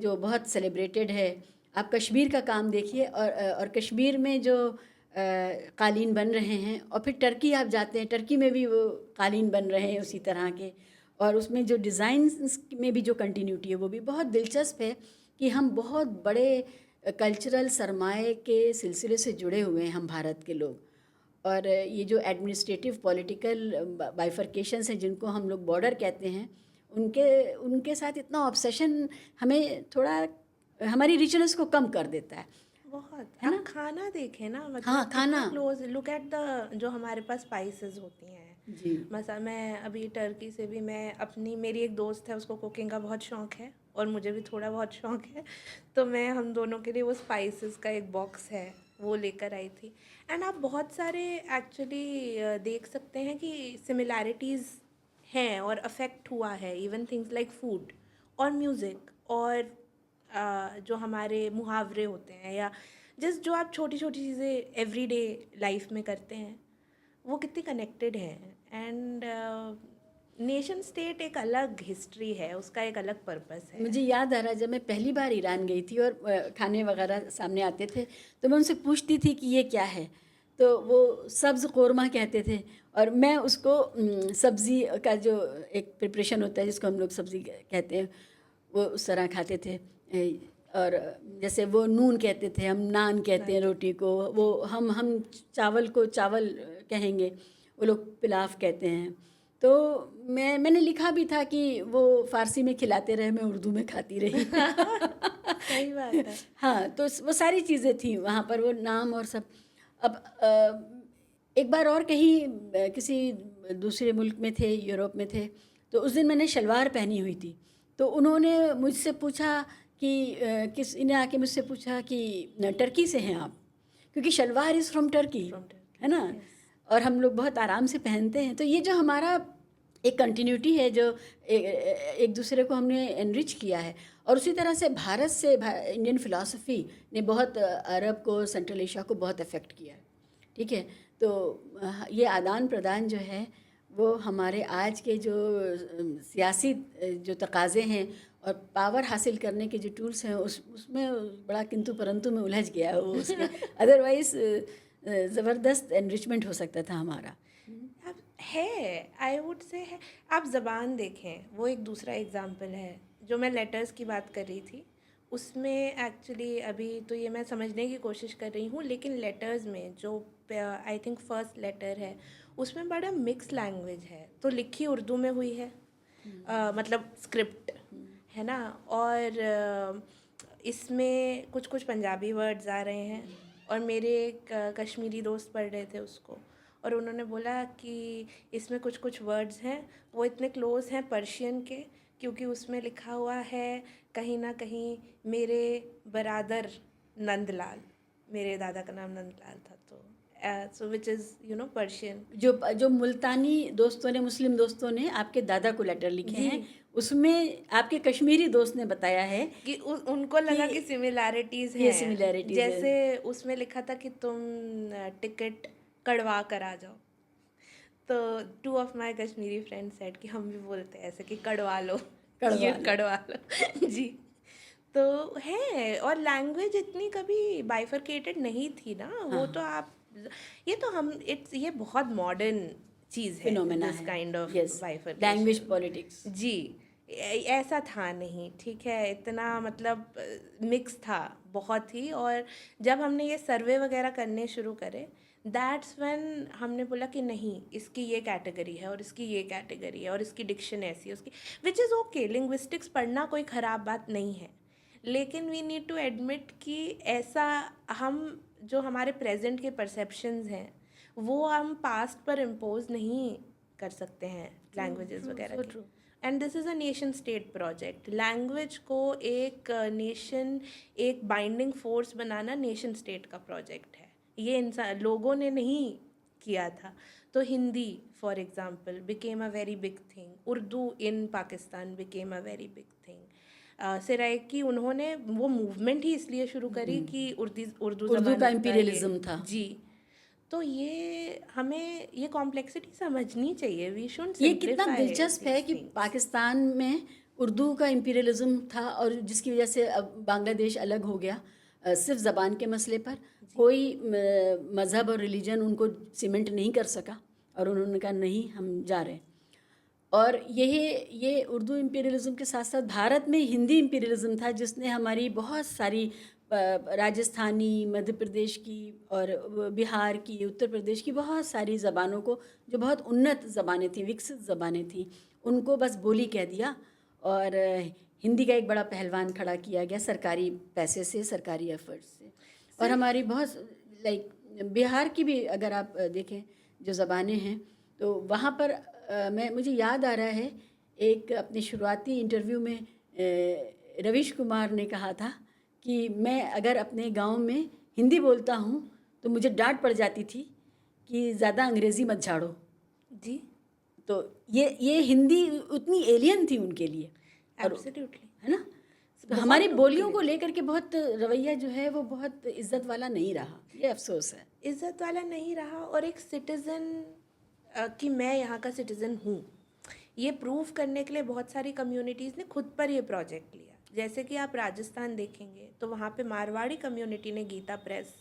Speaker 1: जो बहुत सेलिब्रेटेड है। आप कश्मीर का काम देखिए, और कश्मीर में जो कालीन बन रहे हैं, और फिर टर्की आप जाते हैं, टर्की में भी वो कालीन बन रहे हैं उसी तरह के, और उसमें जो डिज़ाइंस में भी जो कंटिन्यूटी है वो भी बहुत दिलचस्प है कि हम बहुत बड़े कल्चरल सरमाए के सिलसिले से जुड़े हुए हैं हम भारत के लोग। और ये जो एडमिनिस्ट्रेटिव पॉलिटिकल बाइफर्केशंस हैं जिनको हम लोग बॉर्डर कहते हैं, उनके साथ इतना ऑब्सेशन हमें थोड़ा हमारी रिचनेस को कम कर देता है।
Speaker 2: बहुत
Speaker 1: है ना?
Speaker 2: आप खाना देखें ना, मतलब
Speaker 1: हाँ, खाना।
Speaker 2: क्लोज लुक एट द जो हमारे पास स्पाइसेस होती हैं।
Speaker 1: जी।
Speaker 2: मैं अभी टर्की से भी, मैं अपनी मेरी एक दोस्त है, उसको कुकिंग का बहुत शौक है और मुझे भी थोड़ा बहुत शौक है, तो मैं हम दोनों के लिए वो स्पाइसेस का एक बॉक्स है वो लेकर आई थी। एंड आप बहुत सारे एक्चुअली देख सकते हैं कि सिमिलैरिटीज़ हैं और अफेक्ट हुआ है, इवन थिंग्स लाइक फूड और म्यूज़िक और जो हमारे मुहावरे होते हैं, या जस्ट जो आप छोटी छोटी चीज़ें एवरीडे लाइफ में करते हैं, वो कितनी कनेक्टेड हैं। एंड नेशन स्टेट एक अलग हिस्ट्री है, उसका एक अलग पर्पस है।
Speaker 1: मुझे याद आ रहा है, जब मैं पहली बार ईरान गई थी और खाने वगैरह सामने आते थे, तो मैं उनसे पूछती थी कि ये क्या है, तो वो सब्ज़ कौरमा कहते थे, और मैं उसको सब्ज़ी का जो एक प्रिपरेशन होता है जिसको हम लोग सब्ज़ी कहते हैं, वो उस तरह खाते थे। और जैसे वो नून कहते थे, हम नान कहते हैं रोटी को, वो हम चावल को चावल कहेंगे, वो लोग पिलाफ कहते हैं। तो मैंने लिखा भी था कि वो फ़ारसी में खिलाते रहे, मैं उर्दू में खाती रही।
Speaker 2: सही बात है।
Speaker 1: हाँ, तो वो सारी चीज़ें थी वहाँ पर, वो नाम और सब। अब एक बार और कहीं किसी दूसरे मुल्क में थे, यूरोप में थे, तो उस दिन मैंने शलवार पहनी हुई थी, तो उन्होंने मुझसे पूछा कि इन्हें आके मुझसे पूछा कि टर्की से हैं आप, क्योंकि शलवार इज़ फ्रॉम टर्की, है ना? और हम लोग बहुत आराम से पहनते हैं। तो ये जो हमारा एक कंटिन्यूटी है, जो एक दूसरे को हमने एनरिच किया है, और उसी तरह से भारत से इंडियन फ़िलासफ़ी ने बहुत अरब को, सेंट्रल एशिया को बहुत अफेक्ट किया है। ठीक है, तो ये आदान प्रदान जो है वो हमारे आज के जो सियासी जो तकाज़े हैं और पावर हासिल करने के जो टूल्स हैं उसमें बड़ा किंतु परंतु में उलझ गया वो उसमें। अदरवाइज ज़बरदस्त एनरिचमेंट हो सकता था हमारा।
Speaker 2: अब है, आई वुड से है। आप ज़बान देखें, वो एक दूसरा एग्जाम्पल है। जो मैं लेटर्स की बात कर रही थी, उसमें एक्चुअली अभी तो ये मैं समझने की कोशिश कर रही हूँ, लेकिन लेटर्स में जो आई थिंक फर्स्ट लेटर है, उसमें बड़ा मिक्स लैंग्वेज है। तो लिखी उर्दू में हुई है, मतलब स्क्रिप्ट है ना, और इसमें कुछ कुछ पंजाबी वर्ड्स आ रहे हैं। और मेरे एक कश्मीरी दोस्त पढ़ रहे थे उसको, और उन्होंने बोला कि इसमें कुछ कुछ वर्ड्स हैं वो इतने क्लोज हैं पर्शियन के, क्योंकि उसमें लिखा हुआ है कहीं ना कहीं मेरे बरादर नंदलाल, मेरे दादा का नाम नंदलाल था, तो so which is you know Persian.
Speaker 1: जो मुल्तानी दोस्तों ने, मुस्लिम दोस्तों ने आपके दादा को लेटर लिखे हैं, उसमें आपके कश्मीरी दोस्त ने बताया है
Speaker 2: कि उनको लगा कि सिमिलैरिटीज़ हैं,
Speaker 1: ये similarities
Speaker 2: जैसे उसमें लिखा था कि तुम टिकट कड़वा कर आ जाओ। तो 2 of my Kashmiri friends said कि हम भी बोलते हैं ऐसे कि कड़वा लो, ये कड़वा लो जी। तो है, और लैंग्वेज इतनी कभी बाइफरकेटेड नहीं थी ना। वो तो आप, ये तो हम ये बहुत मॉडर्न चीज़ है,
Speaker 1: फिनोमेना
Speaker 2: दिस
Speaker 1: है,
Speaker 2: kind of
Speaker 1: yes,
Speaker 2: bifurcation,
Speaker 1: language politics.
Speaker 2: जी। ऐसा था नहीं, ठीक है, इतना मतलब मिक्स था बहुत ही। और जब हमने ये सर्वे वगैरह करने शुरू करे, दैट्स व्हेन हमने बोला कि नहीं, इसकी ये कैटेगरी है और इसकी ये कैटेगरी है और इसकी डिक्शन ऐसी है, उसकी, विच इज़ ओके। लिंग्विस्टिक्स पढ़ना कोई ख़राब बात नहीं है, लेकिन वी नीड टू एडमिट कि ऐसा हम जो हमारे प्रेजेंट के परसेप्शंस हैं वो हम पास्ट पर इम्पोज नहीं कर सकते हैं लैंग्वेजेस वगैरह की। And this is a nation state project. Language को एक नेशन, एक बाइंडिंग फोर्स बनाना नेशन स्टेट का प्रोजेक्ट है। ये इंसान लोगों ने नहीं किया था। तो Hindi for example became a very big thing, Urdu in Pakistan became a very big thing. Saraiki उन्होंने वो मूवमेंट ही इसलिए शुरू करी कि उर्दू
Speaker 1: का इंपीरियलिज्म था
Speaker 2: जी। तो ये हमें ये कॉम्प्लेक्सिटी समझनी चाहिए। वी शुड
Speaker 1: ये कितना दिलचस्प है कि पाकिस्तान में उर्दू का इंपीरियलिज्म था, और जिसकी वजह से अब बांग्लादेश अलग हो गया सिर्फ ज़बान के मसले पर। कोई मज़हब और रिलीजन उनको सीमेंट नहीं कर सका, और उन्होंने कहा नहीं, हम जा रहे हैं। और ये उर्दू इंपीरियलिज्म के साथ साथ भारत में हिंदी इंपीरियलिज्म था, जिसने हमारी बहुत सारी राजस्थानी, मध्य प्रदेश की और बिहार की, उत्तर प्रदेश की बहुत सारी ज़बानों को, जो बहुत उन्नत ज़बानें थीं, विकसित ज़बानें थीं, उनको बस बोली कह दिया। और हिंदी का एक बड़ा पहलवान खड़ा किया गया सरकारी पैसे से, सरकारी एफर्ट्स से। और हमारी बहुत लाइक बिहार की भी अगर आप देखें जो ज़बानें हैं, तो वहाँ पर मुझे याद आ रहा है एक अपने शुरुआती इंटरव्यू में रवीश कुमार ने कहा था कि मैं अगर अपने गांव में हिंदी बोलता हूँ तो मुझे डांट पड़ जाती थी कि ज़्यादा अंग्रेज़ी मत झाड़ो
Speaker 2: जी।
Speaker 1: तो ये हिंदी उतनी एलियन थी उनके लिए,
Speaker 2: एब्सोल्युटली,
Speaker 1: है ना। तो हमारी बोलियों को लेकर के बहुत रवैया जो है वो बहुत इज्जत वाला नहीं रहा, ये अफसोस है।
Speaker 2: इज्जत वाला नहीं रहा। और एक सिटीज़न कि मैं यहाँ का सिटीज़न हूँ, ये प्रूव करने के लिए बहुत सारी कम्युनिटीज़ ने खुद पर ये प्रोजेक्ट लिया। जैसे कि आप राजस्थान देखेंगे तो वहाँ पे मारवाड़ी कम्युनिटी ने गीता प्रेस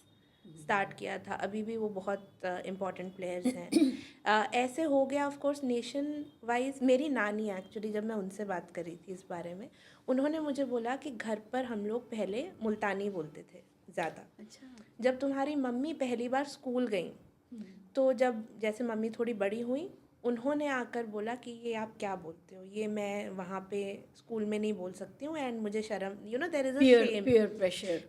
Speaker 2: स्टार्ट किया था, अभी भी वो बहुत इम्पॉर्टेंट प्लेयर्स हैं। ऐसे हो गया ऑफ कोर्स नेशन वाइज। मेरी नानी एक्चुअली, जब मैं उनसे बात कर रही थी इस बारे में, उन्होंने मुझे बोला कि घर पर हम लोग पहले मुल्तानी बोलते थे ज़्यादा।
Speaker 1: अच्छा।
Speaker 2: जब तुम्हारी मम्मी पहली बार स्कूल गई, तो जब जैसे मम्मी थोड़ी बड़ी हुई, उन्होंने आकर बोला कि ये आप क्या बोलते हो, ये मैं वहाँ पे स्कूल में नहीं बोल सकती हूँ, एंड मुझे शर्म, you know there is a shame,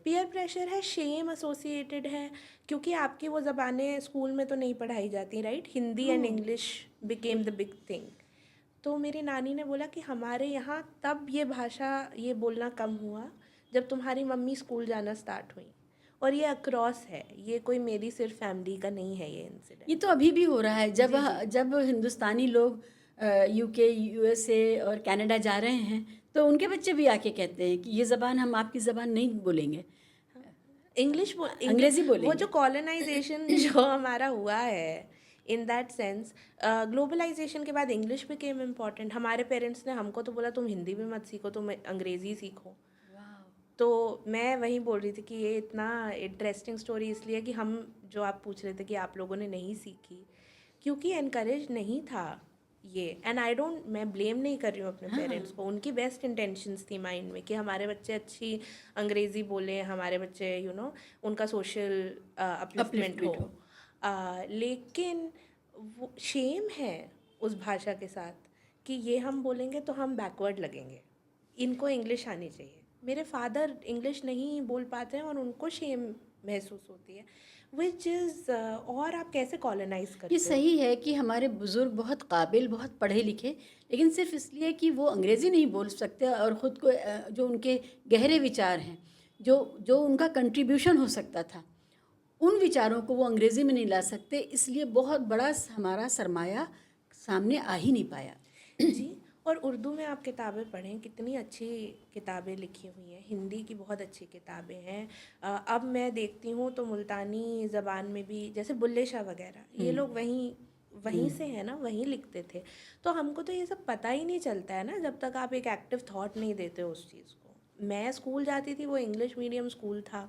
Speaker 2: peer pressure है, शेम एसोसिएटेड है, क्योंकि आपकी वो ज़बानें स्कूल में तो नहीं पढ़ाई जाती, right. Hindi and English became the big thing. तो मेरी नानी ने बोला कि हमारे यहाँ तब ये भाषा, ये बोलना कम हुआ जब तुम्हारी मम्मी स्कूल जाना स्टार्ट हुई। और ये अक्रॉस है, ये कोई मेरी सिर्फ फैमिली का नहीं है ये इंसिडेंट।
Speaker 1: ये तो अभी भी हो रहा है। जब हिंदुस्तानी लोग यूके, यूएसए और कनाडा जा रहे हैं तो उनके बच्चे भी आके कहते हैं कि ये ज़बान, हम आपकी ज़बान नहीं बोलेंगे,
Speaker 2: अंग्रेज़ी
Speaker 1: बोलेंगे।
Speaker 2: वो जो कॉलोनाइजेशन जो हमारा हुआ है, इन दैट सेंस ग्लोबलाइजेशन के बाद इंग्लिश बिकेम इम्पॉर्टेंट. हमारे पेरेंट्स ने हमको तो बोला तुम हिंदी भी मत सीखो, तुम अंग्रेज़ी सीखो. तो मैं वही बोल रही थी कि ये इतना इंटरेस्टिंग स्टोरी इसलिए कि हम, जो आप पूछ रहे थे कि आप लोगों ने नहीं सीखी, क्योंकि एनकरेज नहीं था ये. एंड आई डोंट, मैं ब्लेम नहीं कर रही हूँ अपने पेरेंट्स को. उनकी बेस्ट इंटेंशंस थी माइंड में कि हमारे बच्चे अच्छी अंग्रेज़ी बोलें, हमारे बच्चे उनका सोशल अपलिफ्टमेंट हो. लेकिन वो शेम है उस भाषा के साथ कि ये हम बोलेंगे तो हम बैकवर्ड लगेंगे, इनको इंग्लिश आनी चाहिए. मेरे फादर इंग्लिश नहीं बोल पाते हैं और उनको शेम महसूस होती है, विच इज़ और आप कैसे कॉलोनाइज करते
Speaker 1: ये
Speaker 2: हो.
Speaker 1: सही है कि हमारे बुज़ुर्ग बहुत काबिल, बहुत पढ़े लिखे, लेकिन सिर्फ इसलिए कि वो अंग्रेज़ी नहीं बोल सकते और ख़ुद को जो उनके गहरे विचार हैं, जो जो उनका कंट्रीब्यूशन हो सकता था, उन विचारों को वो अंग्रेज़ी में नहीं ला सकते, इसलिए बहुत बड़ा हमारा सरमाया सामने आ ही नहीं पाया.
Speaker 2: जी. और उर्दू में आप किताबें पढ़ें, कितनी अच्छी किताबें लिखी हुई हैं. हिंदी की बहुत अच्छी किताबें हैं. अब मैं देखती हूँ तो मुल्तानी ज़बान में भी, जैसे बुल्ले शाह वगैरह, ये लोग वहीं से है ना, वहीं लिखते थे. तो हमको तो ये सब पता ही नहीं चलता है ना जब तक आप एक एक्टिव थॉट नहीं देते हो उस चीज़ को. मैं स्कूल जाती थी, वो इंग्लिश मीडियम स्कूल था.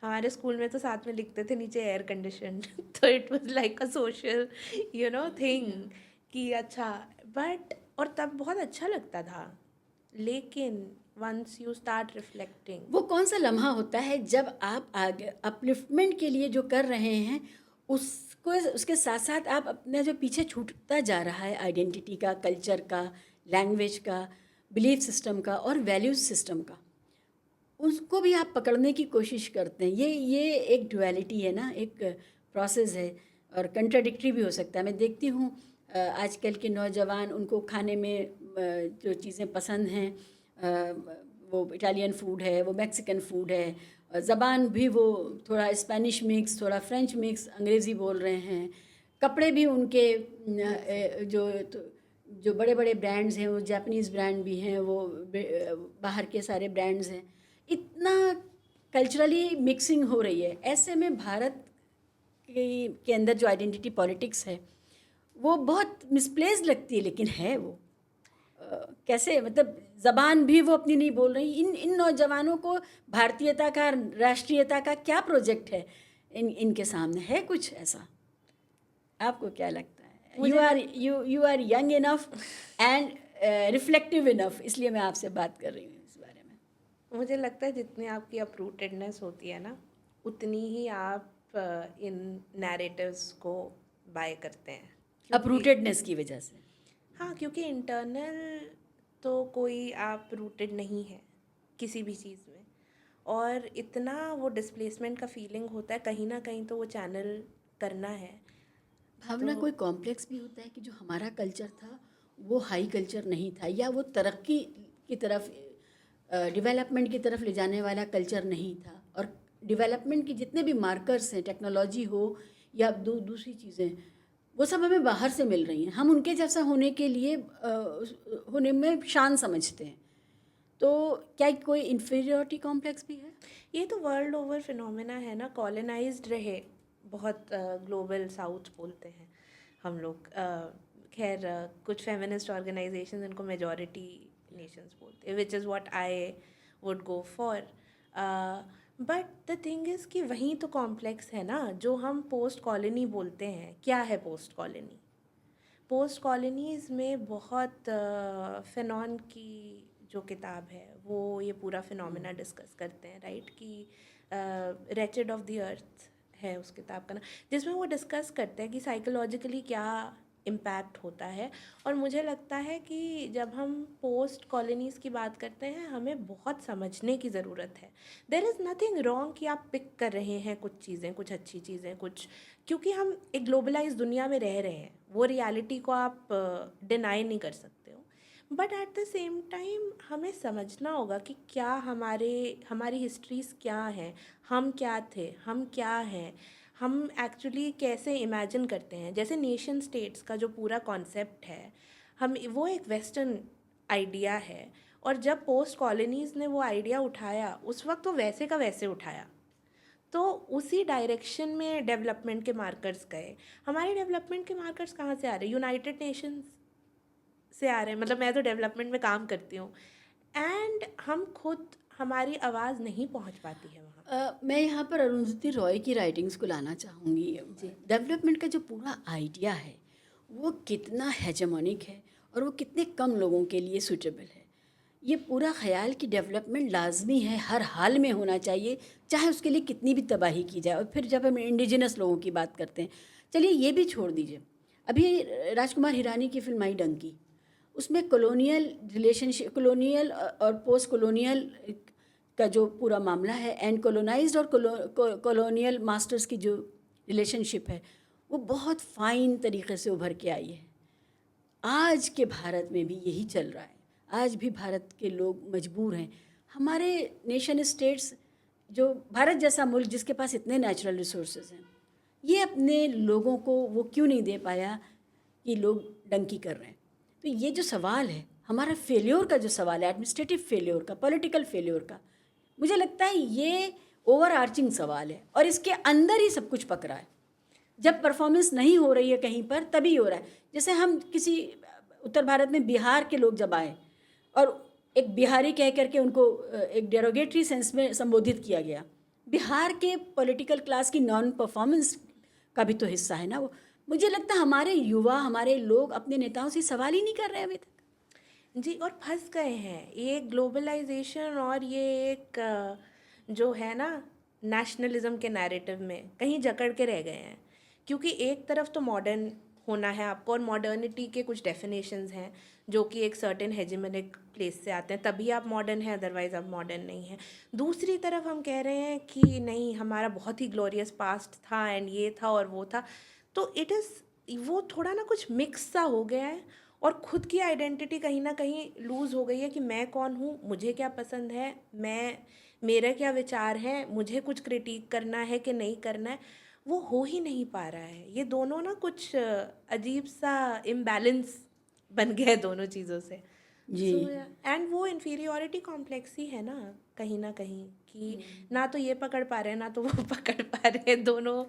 Speaker 2: हमारे स्कूल में तो साथ में लिखते थे नीचे एयर कंडीशन. तो it was like a social thing कि अच्छा. बट और तब बहुत अच्छा लगता था. लेकिन वंस यू स्टार्ट रिफ्लेक्टिंग,
Speaker 1: वो कौन सा लम्हा होता है जब आप आगे अपलिफ्टमेंट के लिए जो कर रहे हैं उसको, उसके साथ साथ आप अपना जो पीछे छूटता जा रहा है आइडेंटिटी का, कल्चर का, लैंग्वेज का, बिलीफ सिस्टम का और वैल्यूज सिस्टम का, उसको भी आप पकड़ने की कोशिश करते हैं. ये एक डुअलिटी है ना, एक प्रोसेस है और कंट्राडिक्टरी भी हो सकता है. मैं देखती हूँ आजकल के नौजवान, उनको खाने में जो चीज़ें पसंद हैं, वो इटालियन फूड है, वो मैक्सिकन फूड है, ज़बान भी वो थोड़ा स्पेनिश मिक्स, थोड़ा फ्रेंच मिक्स, अंग्रेज़ी बोल रहे हैं. कपड़े भी उनके जो बड़े बड़े ब्रांड्स हैं, वो जापानीज़ ब्रांड भी हैं, वो बाहर के सारे ब्रांड्स हैं. इतना कल्चरली मिक्सिंग हो रही है. ऐसे में भारत के अंदर जो आइडेंटिटी पॉलिटिक्स है वो बहुत मिसप्लेस्ड लगती है, लेकिन है वो. कैसे, मतलब ज़बान भी वो अपनी नहीं बोल रही. इन नौजवानों को भारतीयता का, राष्ट्रीयता का क्या प्रोजेक्ट है इनके सामने? है कुछ ऐसा? आपको क्या लगता है? You are young enough and reflective enough, इसलिए मैं आपसे बात कर रही हूँ इस बारे में.
Speaker 2: मुझे लगता है जितनी आपकी अपरूटेडनेस होती है ना, उतनी ही आप इन नैरेटिव्स को बाय करते हैं.
Speaker 1: अपरूटेडनेस की वजह से.
Speaker 2: हाँ, क्योंकि इंटरनल तो कोई आप रूटेड नहीं है किसी भी चीज़ में, और इतना वो डिस्प्लेसमेंट का फीलिंग होता है, कहीं ना कहीं तो वो चैनल करना है.
Speaker 1: भावना, कोई कॉम्प्लेक्स भी होता है कि जो हमारा कल्चर था वो हाई कल्चर नहीं था, या वो तरक्की की तरफ, डेवलपमेंट की तरफ ले जाने वाला कल्चर नहीं था. और डेवलपमेंट के जितने भी मार्कर्स हैं, टेक्नोलॉजी हो या दूसरी चीज़ें, वो सब हमें बाहर से मिल रही हैं. हम उनके जैसा होने के लिए होने में शान समझते हैं. तो क्या कोई इन्फीरियरिटी कॉम्प्लेक्स भी है?
Speaker 2: ये तो वर्ल्ड ओवर फिनोमेना है ना. कॉलोनाइज्ड रहे, बहुत ग्लोबल साउथ बोलते हैं हम लोग. खैर कुछ फेमिनिस्ट ऑर्गेनाइजेशन इनको मेजॉरिटी नेशंस बोलते हैं, which is what I would go for. But the thing is कि वहीं तो कॉम्प्लेक्स है ना जो हम पोस्ट कॉलोनी बोलते हैं. क्या है पोस्ट कॉलोनी? पोस्ट कॉलोनीज़ में बहुत फेनॉन की जो किताब है वो ये पूरा फिनोमेना डिस्कस करते हैं, राइट? कि रेचेड ऑफ द अर्थ है उस किताब का ना, जिसमें वो डिस्कस करते हैं कि साइकोलॉजिकली क्या इम्पैक्ट होता है. और मुझे लगता है कि जब हम पोस्ट कॉलोनीज़ की बात करते हैं हमें बहुत समझने की ज़रूरत है. देयर इज़ नथिंग रॉन्ग कि आप पिक कर रहे हैं कुछ चीज़ें, कुछ अच्छी चीज़ें, कुछ, क्योंकि हम एक ग्लोबलाइज दुनिया में रह रहे हैं, वो रियलिटी को आप डिनाई नहीं कर सकते हो. But at the same time हमें समझना होगा कि क्या हमारी हिस्ट्रीज़ क्या हैं, हम क्या थे, हम क्या हैं, हम एक्चुअली कैसे इमेजिन करते हैं. जैसे नेशन स्टेट्स का जो पूरा कॉन्सेप्ट है, हम वो एक वेस्टर्न आइडिया है. और जब पोस्ट कॉलोनीज़ ने वो आइडिया उठाया उस वक्त तो वैसे का वैसे उठाया. तो उसी डायरेक्शन में डेवलपमेंट के मार्कर्स गए। हमारे डेवलपमेंट के मार्कर्स कहाँ से आ रहे हैं? यूनाइटेड नेशंस से आ रहे हैं। मतलब मैं तो डेवलपमेंट में काम करती हूँ, एंड हम खुद, हमारी आवाज़ नहीं पहुँच पाती है वहाँ।
Speaker 1: मैं यहाँ पर अरुंधति रॉय की राइटिंग्स को लाना चाहूँगी। डेवलपमेंट का जो पूरा आइडिया है वो कितना हेजेमोनिक है और वो कितने कम लोगों के लिए सूटेबल है। ये पूरा ख्याल कि डेवलपमेंट लाजमी है, हर हाल में होना चाहिए, चाहे उसके लिए कितनी भी तबाही की जाए। और फिर जब हम इंडिजिनस लोगों की बात करते हैं, चलिए ये भी छोड़ दीजिए। अभी राजकुमार हिरानी की फिल्म आई डंकी, उसमें कॉलोनियल रिलेशनशिप, कॉलोनियल और पोस्ट कॉलोनियल का जो पूरा मामला है, एंड कॉलोनाइज्ड और कॉलोनियल मास्टर्स की जो रिलेशनशिप है, वो बहुत फाइन तरीके से उभर के आई है। आज के भारत में भी यही चल रहा है। आज भी भारत के लोग मजबूर हैं। हमारे नेशन स्टेट्स, जो भारत जैसा मुल्क जिसके पास इतने नेचुरल रिसोर्सेज हैं, ये अपने लोगों को वो क्यों नहीं दे पाया कि लोग डंकी कर रहे हैं। तो ये जो सवाल है, हमारा फेल्योर का जो सवाल है, एडमिनिस्ट्रेटिव फेल्योर का, पॉलिटिकल फेल्योर का, मुझे लगता है ये ओवर आर्चिंग सवाल है और इसके अंदर ही सब कुछ पक रहा है। जब परफॉर्मेंस नहीं हो रही है कहीं पर, तभी हो रहा है। जैसे हम किसी उत्तर भारत में बिहार के लोग जब आए और एक बिहारी कह करके उनको एक डेरोगेटरी सेंस में संबोधित किया गया, बिहार के पॉलिटिकल क्लास की नॉन परफॉर्मेंस का भी तो हिस्सा है ना वो। मुझे लगता है हमारे युवा, हमारे लोग अपने नेताओं से सवाल ही नहीं कर रहे हैं अभी तक।
Speaker 2: जी, और फंस गए हैं ये ग्लोबलाइजेशन और ये एक जो है ना नेशनलिज्म के नैरेटिव में कहीं जकड़ के रह गए हैं। क्योंकि एक तरफ तो मॉडर्न होना है आपको, और मॉडर्निटी के कुछ डेफिनेशंस हैं जो कि एक सर्टेन हेजेमोनिक प्लेस से आते हैं, तभी आप मॉडर्न हैं, अदरवाइज आप मॉडर्न नहीं हैं। दूसरी तरफ हम कह रहे हैं कि नहीं, हमारा बहुत ही ग्लोरियस पास्ट था एंड ये था और वो था। तो इट इज़, वो थोड़ा ना कुछ मिक्स सा हो गया है, और खुद की आइडेंटिटी कहीं ना कहीं लूज़ हो गई है कि मैं कौन हूँ, मुझे क्या पसंद है, मेरे क्या विचार हैं, मुझे कुछ क्रिटिक करना है कि नहीं करना है, वो हो ही नहीं पा रहा है। ये दोनों ना कुछ अजीब सा इम्बैलेंस बन गया है दोनों चीज़ों से।
Speaker 1: जी।
Speaker 2: सो एंड वो इन्फीरियोरिटी कॉम्प्लेक्स ही है ना कहीं कि ना तो ये पकड़ पा रहे हैं ना तो वो पकड़ पा रहे हैं, दोनों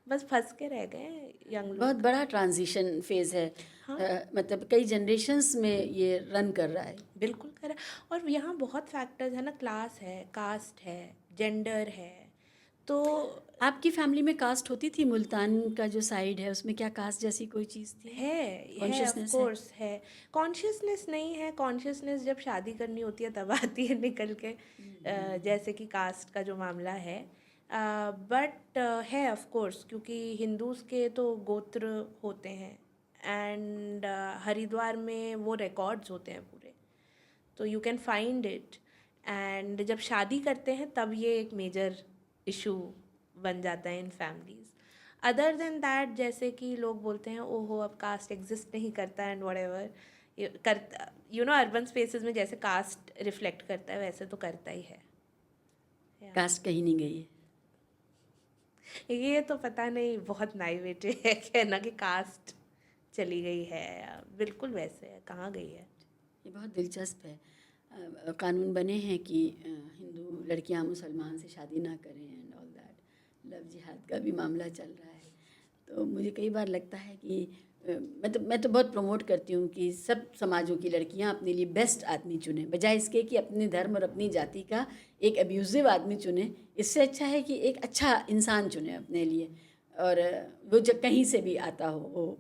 Speaker 2: बस फंस के रह गए यंग लोग।
Speaker 1: बहुत बड़ा ट्रांजिशन फेज़ है।
Speaker 2: हाँ।
Speaker 1: मतलब कई जनरेशन्स में ये रन कर रहा है।
Speaker 2: बिल्कुल करें। और यहाँ बहुत फैक्टर्स है ना, क्लास है, कास्ट है, जेंडर है। तो
Speaker 1: आपकी फैमिली में कास्ट होती थी? मुल्तान का जो साइड है उसमें क्या कास्ट जैसी कोई चीज़ थी?
Speaker 2: है ऑफ
Speaker 1: कॉन्शियसनेस है?
Speaker 2: कोर्स है। कॉन्शियसनेस नहीं है, कॉन्शियसनेस जब शादी करनी होती है तब आती है निकल के, जैसे कि कास्ट का जो मामला है। बट है ऑफ कोर्स, क्योंकि हिंदूज के तो गोत्र होते हैं, एंड हरिद्वार में वो रिकॉर्ड्स होते हैं पूरे, तो you can find it. And जब शादी करते हैं तब ये एक मेजर इशू बन जाता है in families. Other than that, जैसे कि लोग बोलते हैं ओहो अब कास्ट एग्जिस्ट नहीं करता एंड व्हाटएवर करता, अर्बन स्पेसेस में जैसे कास्ट रिफ्लेक्ट करता है वैसे तो करता ही है।
Speaker 1: कास्ट कहीं नहीं गई है।
Speaker 2: ये तो पता नहीं, बहुत नाइवेटे है कहना कि कास्ट चली गई है, बिल्कुल वैसे है, कहाँ गई है।
Speaker 1: ये बहुत दिलचस्प है। कानून बने हैं कि हिंदू लड़कियां मुसलमान से शादी ना करें एंड ऑल दैट। लव जिहाद का भी मामला चल रहा है। तो मुझे कई बार लगता है कि मैं तो बहुत प्रमोट करती हूँ कि सब समाजों की लड़कियाँ अपने लिए बेस्ट आदमी चुनें, बजाय इसके कि अपने धर्म और अपनी जाति का एक अब्यूज़िव आदमी चुनें। इससे अच्छा है कि एक अच्छा इंसान चुनें अपने लिए, और वो जब कहीं से भी आता हो, वो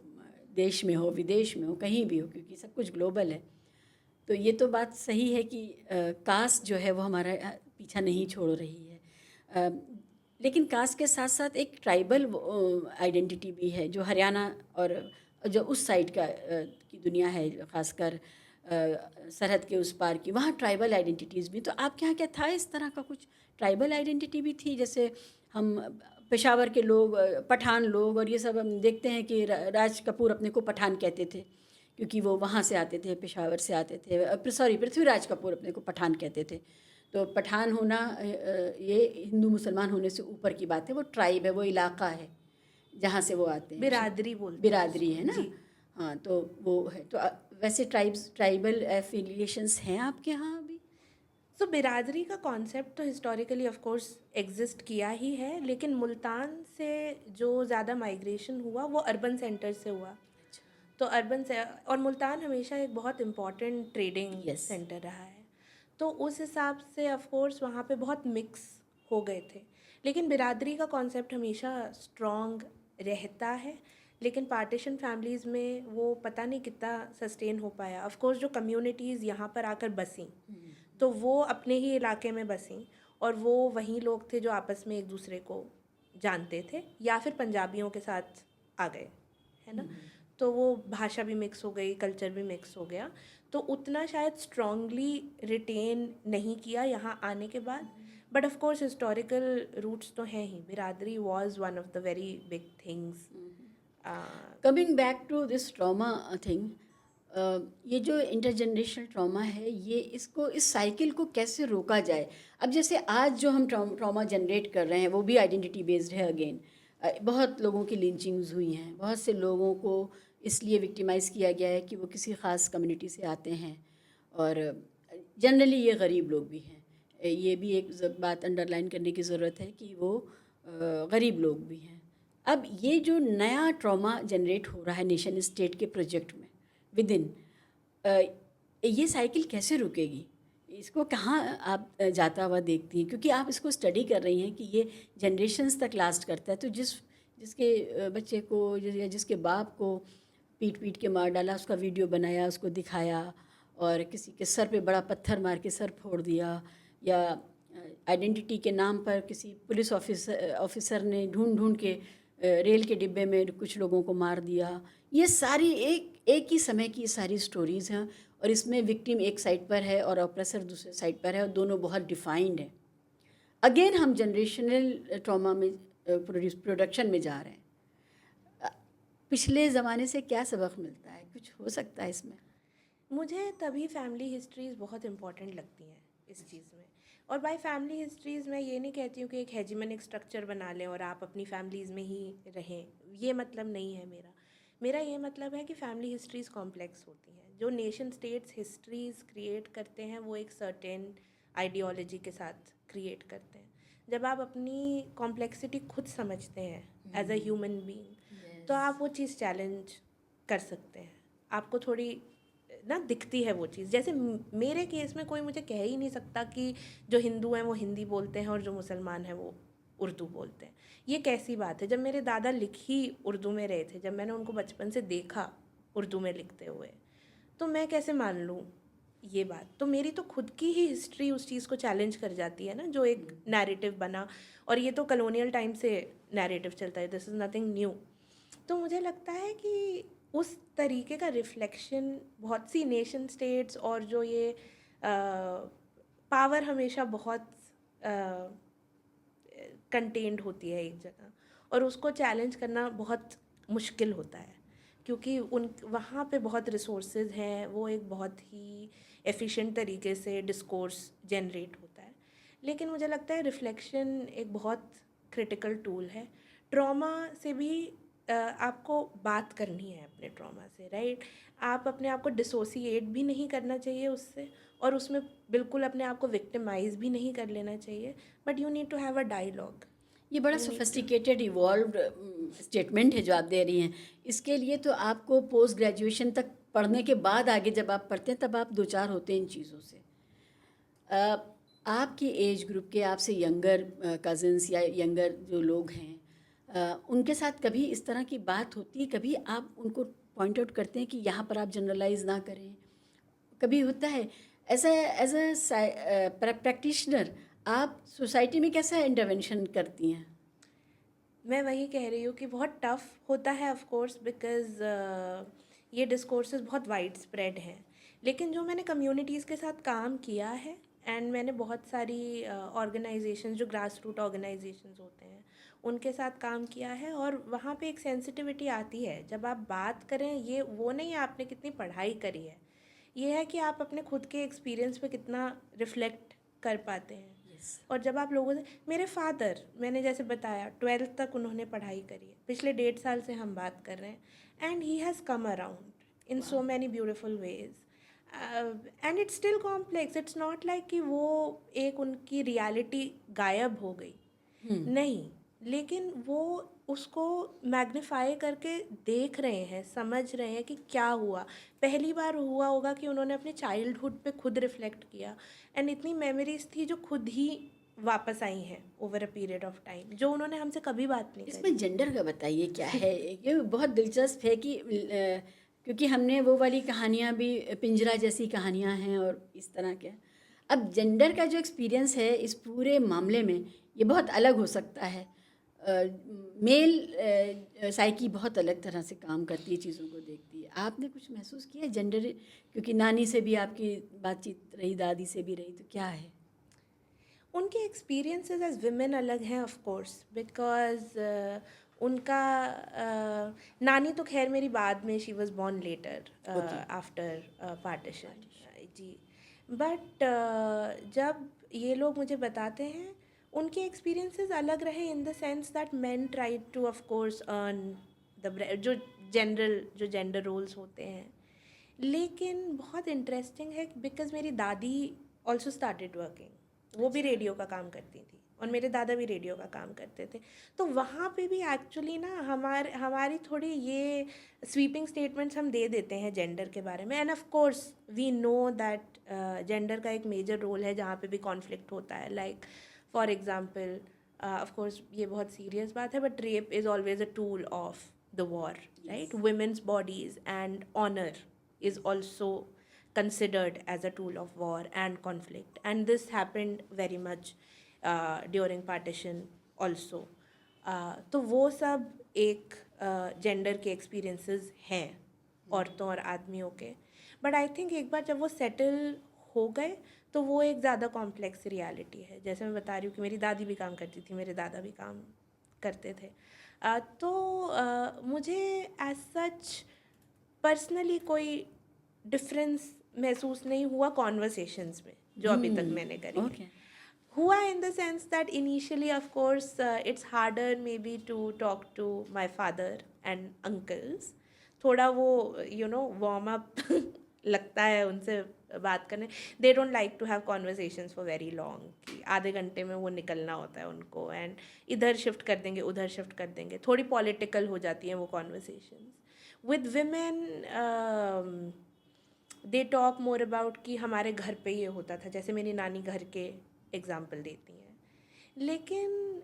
Speaker 1: देश में हो, विदेश में हो, कहीं भी हो, क्योंकि सब कुछ ग्लोबल है। तो ये तो बात सही है कि कास्ट जो है वो हमारा पीछा नहीं छोड़ रही है। लेकिन कास्ट के साथ साथ एक ट्राइबल आइडेंटिटी भी है, जो हरियाणा और जो उस साइड का की दुनिया है, ख़ासकर सरहद के उस पार की, वहाँ ट्राइबल आइडेंटिटीज़ भी। तो आपके यहाँ क्या था इस तरह का कुछ? ट्राइबल आइडेंटिटी भी थी? जैसे हम पेशावर के लोग, पठान लोग और ये सब, हम देखते हैं कि राज कपूर अपने को पठान कहते थे क्योंकि वो वहाँ से आते थे, पेशावर से आते थे। सॉरी, पृथ्वीराज कपूर अपने को पठान कहते थे। तो पठान होना ये हिंदू मुसलमान होने से ऊपर की बात है, वो ट्राइब है, वो इलाका है जहाँ से वो आते हैं,
Speaker 2: बिरादरी बोलते हैं
Speaker 1: बिरादरी है ना।
Speaker 2: जी।
Speaker 1: हाँ, तो वो है। तो वैसे ट्राइबल एफिलिएशंस हैं आपके यहाँ अभी?
Speaker 2: सो बिरादरी का कॉन्सेप्ट तो हिस्टोरिकली ऑफ कोर्स एग्जिस्ट किया ही है, लेकिन मुल्तान से जो ज़्यादा माइग्रेशन हुआ वो अर्बन सेंटर से हुआ। तो अर्बन से, और मुल्तान हमेशा एक बहुत इम्पॉर्टेंट ट्रेडिंग
Speaker 1: Yes.
Speaker 2: सेंटर रहा है, तो उस हिसाब से ऑफ कोर्स वहाँ पे बहुत मिक्स हो गए थे। लेकिन बिरादरी का कॉन्सेप्ट हमेशा स्ट्रॉन्ग रहता है, लेकिन पार्टीशन फैमिलीज़ में वो पता नहीं कितना सस्टेन हो पाया। ऑफ कोर्स जो कम्युनिटीज़ यहाँ पर आकर बसीं, तो वो अपने ही इलाके में बसीं, और वो वहीं लोग थे जो आपस में एक दूसरे को जानते थे, या फिर पंजाबियों के साथ आ गए, है ना। तो वो भाषा भी मिक्स हो गई, कल्चर भी मिक्स हो गया, तो उतना शायद स्ट्रांगली रिटेन नहीं किया यहाँ आने के बाद। But of course historical roots तो हैं ही। बिरादरी was one of the very big things.
Speaker 1: Coming back to this trauma thing, ये जो इंटरजनरेशनल ट्रॉमा है, ये इसको, इस साइकिल को कैसे रोका जाए? अब जैसे आज जो हम ट्रॉमा जनरेट कर रहे हैं वो भी आइडेंटिटी बेस्ड है अगेन। बहुत लोगों की लिंचिंग्स हुई हैं, बहुत से लोगों को इसलिए विक्टिमाइज़ किया गया है कि वो किसी ख़ास कम्युनिटी से आते हैं, और जनरली ये गरीब लोग भी हैं। ये भी एक बात अंडरलाइन करने की ज़रूरत है कि वो गरीब लोग भी हैं। अब ये जो नया ट्रॉमा जनरेट हो रहा है नेशन स्टेट के प्रोजेक्ट में विद इन, ये साइकिल कैसे रुकेगी? इसको कहाँ आप जाता हुआ देखती हैं? क्योंकि आप इसको स्टडी कर रही हैं कि ये जनरेशन्स तक लास्ट करता है, तो जिसके बच्चे को या जिसके बाप को पीट पीट के मार डाला, उसका वीडियो बनाया, उसको दिखाया, और किसी के सर पे बड़ा पत्थर मार के सर फोड़ दिया, या आइडेंटिटी के नाम पर किसी पुलिस ऑफिसर ने ढूंढ ढूंढ के रेल के डिब्बे में कुछ लोगों को मार दिया। ये सारी एक ही समय की सारी स्टोरीज़ हैं, और इसमें विक्टिम एक साइड पर है और ऑप्रेसर दूसरे साइड पर है, और दोनों बहुत डिफाइंड है। अगेन हम जनरेशनल ट्रॉमा में प्रोडक्शन में जा रहे हैं। पिछले ज़माने से क्या सबक मिलता है? कुछ हो सकता है इसमें?
Speaker 2: मुझे तभी फैमिली हिस्ट्रीज़ बहुत इंपॉर्टेंट लगती हैं इस चीज़ में। और बाय फैमिली हिस्ट्रीज़ मैं ये नहीं कहती हूँ कि एक हेजिमनिक स्ट्रक्चर बना लें और आप अपनी फैमिलीज़ में ही रहें, ये मतलब नहीं है मेरा ये मतलब है कि फैमिली हिस्ट्रीज़ कॉम्प्लेक्स होती हैं। जो नेशन स्टेट्स हिस्ट्रीज़ क्रिएट करते हैं वो एक सर्टेन आइडियोलॉजी के साथ क्रिएट करते हैं। जब आप अपनी कॉम्प्लेक्सिटी खुद समझते हैं एज अ ह्यूमन बीइंग, तो आप वो चीज़ चैलेंज कर सकते हैं। आपको थोड़ी ना दिखती है वो चीज़। जैसे मेरे केस में कोई मुझे कह ही नहीं सकता कि जो हिंदू हैं वो हिंदी बोलते हैं और जो मुसलमान हैं वो उर्दू बोलते हैं। ये कैसी बात है? जब मेरे दादा लिख ही उर्दू में रहे थे, जब मैंने उनको बचपन से देखा उर्दू में लिखते हुए, तो मैं कैसे मान लूँ ये बात? तो मेरी तो खुद की ही हिस्ट्री उस चीज़ को चैलेंज कर जाती है ना, जो एक नैरेटिव बना। और ये तो कॉलोनियल टाइम से नैरेटिव चलता है, दिस इज़ नथिंग न्यू। तो मुझे लगता है कि उस तरीके का रिफ्लेक्शन बहुत सी नेशन स्टेट्स, और जो ये पावर हमेशा बहुत कंटेंड होती है एक जगह, और उसको चैलेंज करना बहुत मुश्किल होता है, क्योंकि उन वहाँ पे बहुत रिसोर्सेज हैं, वो एक बहुत ही एफिशिएंट तरीके से डिस्कोर्स जनरेट होता है। लेकिन मुझे लगता है रिफ्लेक्शन एक बहुत क्रिटिकल टूल है। ट्रॉमा से भी आपको बात करनी है अपने ट्रॉमा से, राइट? आप अपने आप को डिसोसिएट भी नहीं करना चाहिए उससे, और उसमें बिल्कुल अपने आप को विक्टिमाइज भी नहीं कर लेना चाहिए, but you need to have a dialogue.
Speaker 1: ये बड़ा सोफिस्टिकेटेड इवॉल्व्ड स्टेटमेंट है जो आप दे रही हैं। इसके लिए तो आपको पोस्ट ग्रेजुएशन तक पढ़ने के बाद आगे जब आप पढ़ते हैं तब आप दो चार होते हैं इन चीज़ों से। आपकी एज ग्रुप के आपसे यंगर कज़न्स या यंगर जो लोग हैं, उनके साथ कभी इस तरह की बात होती है? कभी आप उनको पॉइंट आउट करते हैं कि यहाँ पर आप जनरलाइज ना करें? कभी होता है ऐसा? एज अ प्रैक्टिशनर आप सोसाइटी में कैसा इंटरवेंशन करती हैं?
Speaker 2: मैं वही कह रही हूँ कि बहुत टफ होता है ऑफ कोर्स, बिकॉज ये डिस्कोर्सेज बहुत वाइड स्प्रेड हैं। लेकिन जो मैंने कम्युनिटीज़ के साथ काम किया है, एंड मैंने बहुत सारी ऑर्गेनाइजेशंस जो ग्रास रूट ऑर्गेनाइजेशंस होते हैं उनके साथ काम किया है, और वहाँ पे एक सेंसिटिविटी आती है जब आप बात करें। ये वो नहीं है आपने कितनी पढ़ाई करी है, ये है कि आप अपने खुद के एक्सपीरियंस पे कितना रिफ्लेक्ट कर पाते हैं। और जब आप लोगों से, मेरे फादर, मैंने जैसे बताया 12th तक उन्होंने पढ़ाई करी है, पिछले 1.5 साल से हम बात कर रहे हैं, and he has come around in so many beautiful ways. And it's still complex. It's not like कि वो एक उनकी रियलिटी गायब हो गई, नहीं, लेकिन वो उसको मैग्नीफाई करके देख रहे हैं, समझ रहे हैं कि क्या हुआ. पहली बार हुआ होगा कि उन्होंने अपने चाइल्डहुड पे खुद रिफ्लेक्ट किया, एंड इतनी मेमोरीज थी जो खुद ही वापस आई हैं over a period of time, जो उन्होंने हमसे कभी बात नहीं करी.
Speaker 1: इसमें जेंडर का बताइए क्या है? ये बहुत दिलचस्प है कि क्योंकि हमने वो वाली कहानियाँ भी, पिंजरा जैसी कहानियाँ हैं और इस तरह के. अब जेंडर का जो एक्सपीरियंस है इस पूरे मामले में ये बहुत अलग हो सकता है. मेल साइकी बहुत अलग तरह से काम करती है, चीज़ों को देखती है. आपने कुछ महसूस किया जेंडर, क्योंकि नानी से भी आपकी बातचीत रही, दादी से भी रही, तो क्या है?
Speaker 2: उनके एक्सपीरियंसेस एज विमेन अलग हैं ऑफ कोर्स, बिकॉज उनका नानी तो खैर मेरी बाद में, she was born later after partition जी. बट जब ये लोग मुझे बताते हैं, उनके एक्सपीरियंसेस अलग रहे इन the sense that main tried two of course earn the जो जेंडर रोल्स होते हैं. लेकिन बहुत इंटरेस्टिंग है बिकॉज मेरी दादी ऑल्सो स्टार्टेड वर्किंग. वो भी रेडियो का काम करती थी और मेरे दादा भी रेडियो का काम करते थे. तो वहाँ पे भी एक्चुअली ना हमारी थोड़ी ये स्वीपिंग स्टेटमेंट्स हम दे देते हैं जेंडर के बारे में. And of course we know that gender का एक मेजर रोल है जहाँ पे भी कॉन्फ्लिक्ट होता है. Like for example, of course ये बहुत सीरियस बात है, but rape is always a tool of the war, right? Women's bodies and honour is also considered as a tool of war and conflict, and this happened very much during partition also. तो वो सब एक जेंडर के एक्सपीरियंसेस हैं औरतों और आदमियों के. बट आई थिंक एक बार जब वो सेटल हो गए तो वो एक ज़्यादा कॉम्प्लेक्स रियलिटी है. जैसे मैं बता रही हूँ कि मेरी दादी भी काम करती थी, मेरे दादा भी काम करते थे. तो मुझे एज सच पर्सनली कोई डिफरेंस महसूस नहीं हुआ कॉन्वर्सेशंस में जो अभी तक मैंने करी है.
Speaker 1: Okay.
Speaker 2: हुआ in the sense that initially of course it's harder maybe to talk to my father and uncles. थोड़ा वो वार्म अप लगता है उनसे बात करने. They don't like to have conversations for very long, कि आधे घंटे में वो निकलना होता है उनको, एंड इधर शिफ्ट कर देंगे, उधर शिफ्ट कर देंगे. थोड़ी पॉलिटिकल हो जाती हैं वो conversations. With women they talk more about कि हमारे घर पे ये होता था, जैसे मेरी नानी घर के एग्जाम्पल देती हैं. लेकिन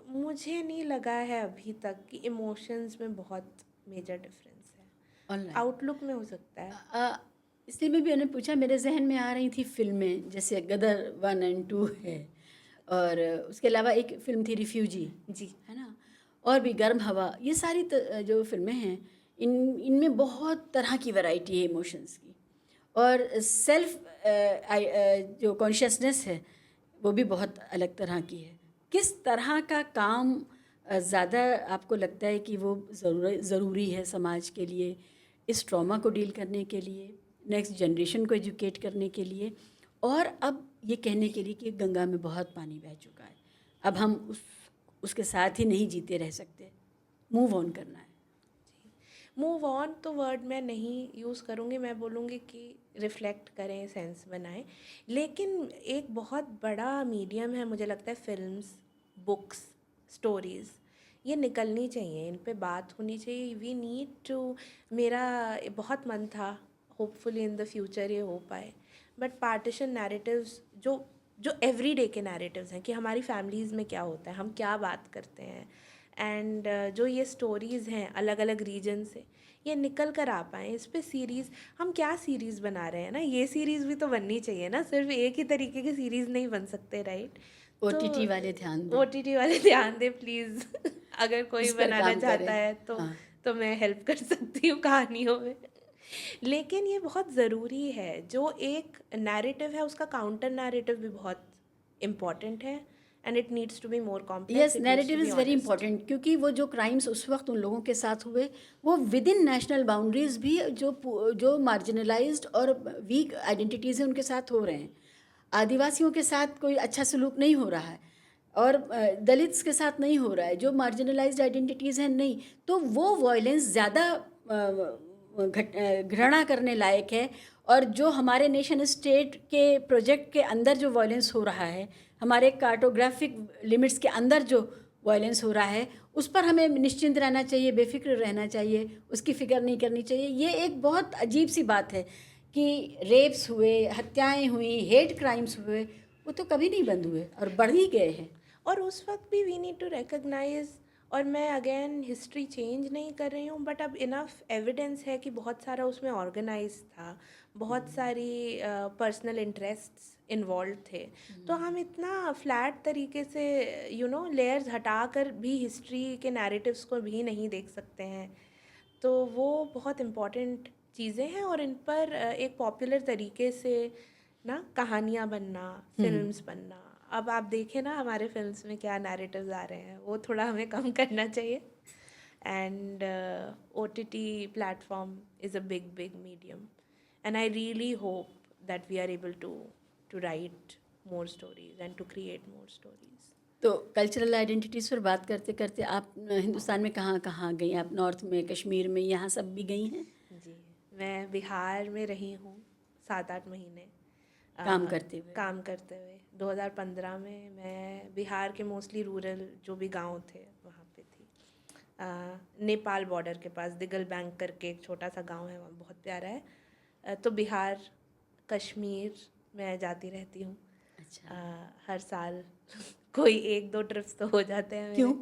Speaker 2: मुझे नहीं लगा है अभी तक कि इमोशंस में बहुत मेजर डिफरेंस है. आउटलुक में हो सकता है.
Speaker 1: इसलिए मैं भी उन्हें पूछा, मेरे जहन में आ रही थी फिल्में, जैसे गदर 1 और 2 है, और उसके अलावा एक फिल्म थी रिफ्यूजी
Speaker 2: जी,
Speaker 1: है ना, और भी गर्म हवा. ये सारी जो फिल्में हैं, इनमें बहुत तरह की वैरायटी है इमोशंस की, और सेल्फ जो कॉन्शियसनेस है वो भी बहुत अलग तरह की है. किस तरह का काम ज़्यादा आपको लगता है कि वो ज़रूरी है समाज के लिए, इस ट्रॉमा को डील करने के लिए, नेक्स्ट जनरेशन को एजुकेट करने के लिए, और अब ये कहने के लिए कि गंगा में बहुत पानी बह चुका है, अब हम उसके साथ ही नहीं जीते रह सकते, मूव ऑन करना है?
Speaker 2: मूव ऑन तो वर्ड मैं नहीं यूज़ करूँगी, मैं बोलूँगी कि रिफ़्लेक्ट करें, सेंस बनाएं. लेकिन एक बहुत बड़ा मीडियम है मुझे लगता है फिल्म्स, बुक्स, स्टोरीज़. ये निकलनी चाहिए, इन पे बात होनी चाहिए. We need to. मेरा बहुत मन था, होपफुली इन द फ्यूचर ये हो पाए. बट पार्टीशन नैरेटिव्स जो एवरीडे के नैरेटिव्स हैं कि हमारी फैमिलीज़ में क्या होता है, हम क्या बात करते हैं, एंड जो ये स्टोरीज़ हैं अलग अलग रीजन से, ये निकल कर आ पाएँ. इस पे सीरीज़, हम क्या सीरीज़ बना रहे हैं ना, ये सीरीज़ भी तो बननी चाहिए ना. सिर्फ एक ही तरीके की सीरीज़ नहीं बन सकते, राइट?
Speaker 1: OTT वाले ध्यान दें,
Speaker 2: OTT वाले ध्यान दें प्लीज़. अगर कोई बनाना चाहता है तो मैं हेल्प कर सकती हूँ कहानियों में. लेकिन ये बहुत ज़रूरी है. जो एक नैरेटिव है उसका काउंटर नैरेटिव भी बहुत इम्पॉर्टेंट है, and it needs to be more complex.
Speaker 1: Yes, narrative is very important, क्योंकि वो जो क्राइम्स उस वक्त उन लोगों के साथ हुए वो विद इन नेशनल बाउंड्रीज़ भी जो मार्जिनलाइज्ड और वीक आइडेंटिटीज़ हैं उनके साथ हो रहे हैं. आदिवासियों के साथ कोई अच्छा सलूक नहीं हो रहा है, और दलित्स के साथ नहीं हो रहा है, जो मार्जिनलाइज्ड आइडेंटिटीज़ हैं नहीं. तो वो वायलेंस ज़्यादा घृणा करने लायक है और जो हमारे नेशन स्टेट के प्रोजेक्ट के अंदर जो वायलेंस हो रहा है, हमारे कार्टोग्राफिक लिमिट्स के अंदर जो वायलेंस हो रहा है, उस पर हमें निश्चिंत रहना चाहिए, बेफिक्र रहना चाहिए, उसकी फिक्र नहीं करनी चाहिए। ये एक बहुत अजीब सी बात है कि रेप्स हुए, हत्याएं हुई, हेट क्राइम्स हुए, वो तो कभी नहीं बंद हुए और बढ़ ही गए हैं।
Speaker 2: और उस वक्त भी वी नीड टू रिकग्नाइज, और मैं अगेन हिस्ट्री चेंज नहीं कर रही हूँ, बट अब इनफ एविडेंस है कि बहुत सारा उसमें ऑर्गेनाइज था, बहुत सारी पर्सनल इंटरेस्ट्स इन्वॉल्व थे। तो हम इतना फ्लैट तरीके से लेयर्स हटा कर भी हिस्ट्री के नैरेटिव्स को भी नहीं देख सकते हैं। तो वो बहुत इम्पॉर्टेंट चीज़ें हैं, और इन पर एक पॉपुलर तरीके से ना कहानियाँ बनना, फिल्म्स बनना, अब आप देखें ना हमारे फिल्म्स में क्या नैरेटिव्स आ रहे हैं, वो थोड़ा हमें कम करना चाहिए। And OTT platform is a big medium, and I really hope that we are able to write more stories and to create more stories.
Speaker 1: तो कल्चरल आइडेंटिटीज़ पर बात करते करते आप हिंदुस्तान में कहाँ कहाँ गई? आप नॉर्थ में, कश्मीर में, यहाँ सब भी गई हैं
Speaker 2: जी, मैं बिहार में रही हूँ 7-8 महीने
Speaker 1: काम करते हुए?
Speaker 2: काम करते हुए 2015 में मैं बिहार के मोस्टली रूरल जो भी गांव थे वहाँ पे थी। नेपाल बॉर्डर के पास दिगल बैंक करके एक छोटा सा गांव है, वहाँ बहुत प्यारा है। तो बिहार, कश्मीर मैं जाती रहती हूँ।
Speaker 1: अच्छा,
Speaker 2: हर साल कोई 1-2 ट्रिप्स तो हो जाते हैं
Speaker 1: क्यों?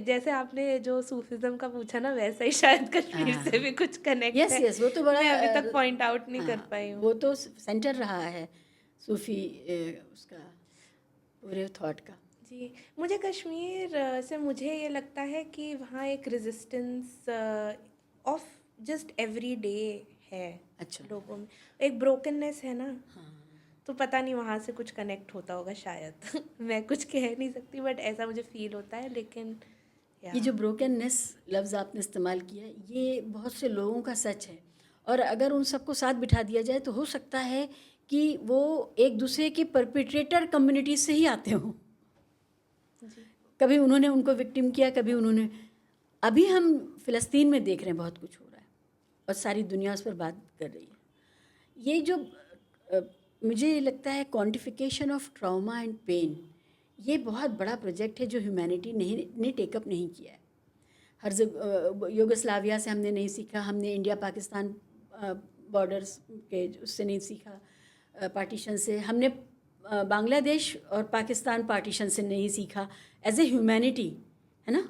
Speaker 2: जैसे आपने जो सूफिज्म का पूछा ना, वैसा ही शायद कश्मीर
Speaker 1: हाँ,
Speaker 2: से भी कुछ कनेक्ट
Speaker 1: यस
Speaker 2: है।
Speaker 1: यस, वो तो बड़ा
Speaker 2: मैं अभी तक पॉइंट आउट नहीं कर
Speaker 1: हाँ,
Speaker 2: पाई हूँ।
Speaker 1: वो तो सेंटर रहा है सूफी उसका पूरे थॉट का।
Speaker 2: जी, मुझे कश्मीर से मुझे ये लगता है कि वहाँ एक resistance of just every day है
Speaker 1: अच्छा,
Speaker 2: लोगों में, एक ब्रोकननेस है ना।
Speaker 1: हाँ,
Speaker 2: तो पता नहीं वहाँ से कुछ कनेक्ट होता होगा शायद मैं कुछ कह नहीं सकती, बट ऐसा मुझे फील होता है। लेकिन
Speaker 1: ये जो ब्रोकननेस लफ्ज़ आपने इस्तेमाल किया, ये बहुत से लोगों का सच है, और अगर उन सबको साथ बिठा दिया जाए तो हो सकता है कि वो एक दूसरे के परपिट्रेटर कम्युनिटी से ही आते हों।
Speaker 2: जी,
Speaker 1: कभी उन्होंने उनको विक्टिम किया, कभी उन्होंने, अभी हम फ़िलिस्तीन में देख रहे हैं बहुत कुछ हो रहा है और सारी दुनिया उस पर बात कर रही है। ये जो मुझे ये लगता है quantification of trauma and pain, ये बहुत बड़ा प्रोजेक्ट है जो ह्यूमैनिटी ने टेकअप नहीं किया है। हर जगह युगोस्लाविया से हमने नहीं सीखा, हमने इंडिया पाकिस्तान बॉर्डर्स के उससे नहीं सीखा, पार्टीशन से हमने बांग्लादेश और पाकिस्तान पार्टीशन से नहीं सीखा एज ए ह्यूमैनिटी, है ना।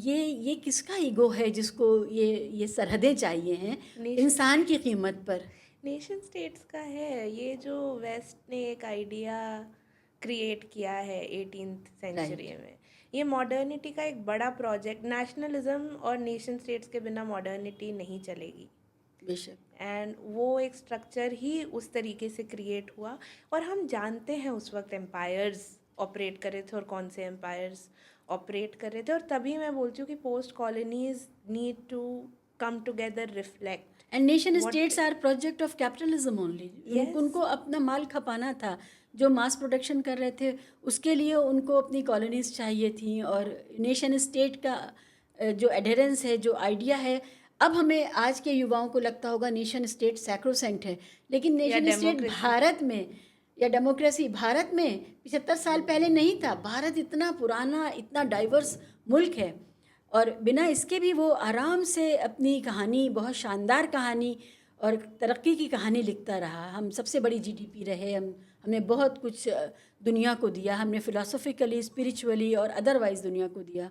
Speaker 1: ये किसका ईगो है जिसको ये सरहदें चाहिए हैं इंसान की कीमत पर?
Speaker 2: नेशन स्टेट्स का है ये, जो वेस्ट ने एक आइडिया क्रिएट किया है 18th सेंचुरी में। ये मॉडर्निटी का एक बड़ा प्रोजेक्ट, नेशनलिज्म और नेशन स्टेट्स के बिना मॉडर्निटी नहीं चलेगी
Speaker 1: बेशक।
Speaker 2: एंड वो एक स्ट्रक्चर ही उस तरीके से क्रिएट हुआ। और हम जानते हैं उस वक्त एम्पायर्स ऑपरेट कर रहे थे और कौन से एम्पायर्स ऑपरेट कर रहे थे। और तभी मैं बोलती हूँ कि post colonies need to come together, reflect.
Speaker 1: And nation states are project of capitalism only.
Speaker 2: Yes.
Speaker 1: उनको अपना माल खपाना था, जो मास प्रोडक्शन कर रहे थे उसके लिए उनको अपनी कॉलोनीज चाहिए थी। और नेशन स्टेट का जो एडहेरेंस है, जो आइडिया है, अब हमें आज के युवाओं को लगता होगा नेशन स्टेट सैक्रोसेंट है, लेकिन नेशन स्टेट भारत में या डेमोक्रेसी भारत में 75 साल पहले नहीं था। भारत इतना पुराना, इतना डाइवर्स मुल्क है, और बिना इसके भी वो आराम से अपनी कहानी, बहुत शानदार कहानी और तरक्की की कहानी लिखता रहा। हम सबसे बड़ी जीडीपी रहे, हमने बहुत कुछ दुनिया को दिया, हमने फ़िलासफ़िकली, स्पिरिचुअली और अदरवाइज़ दुनिया को दिया।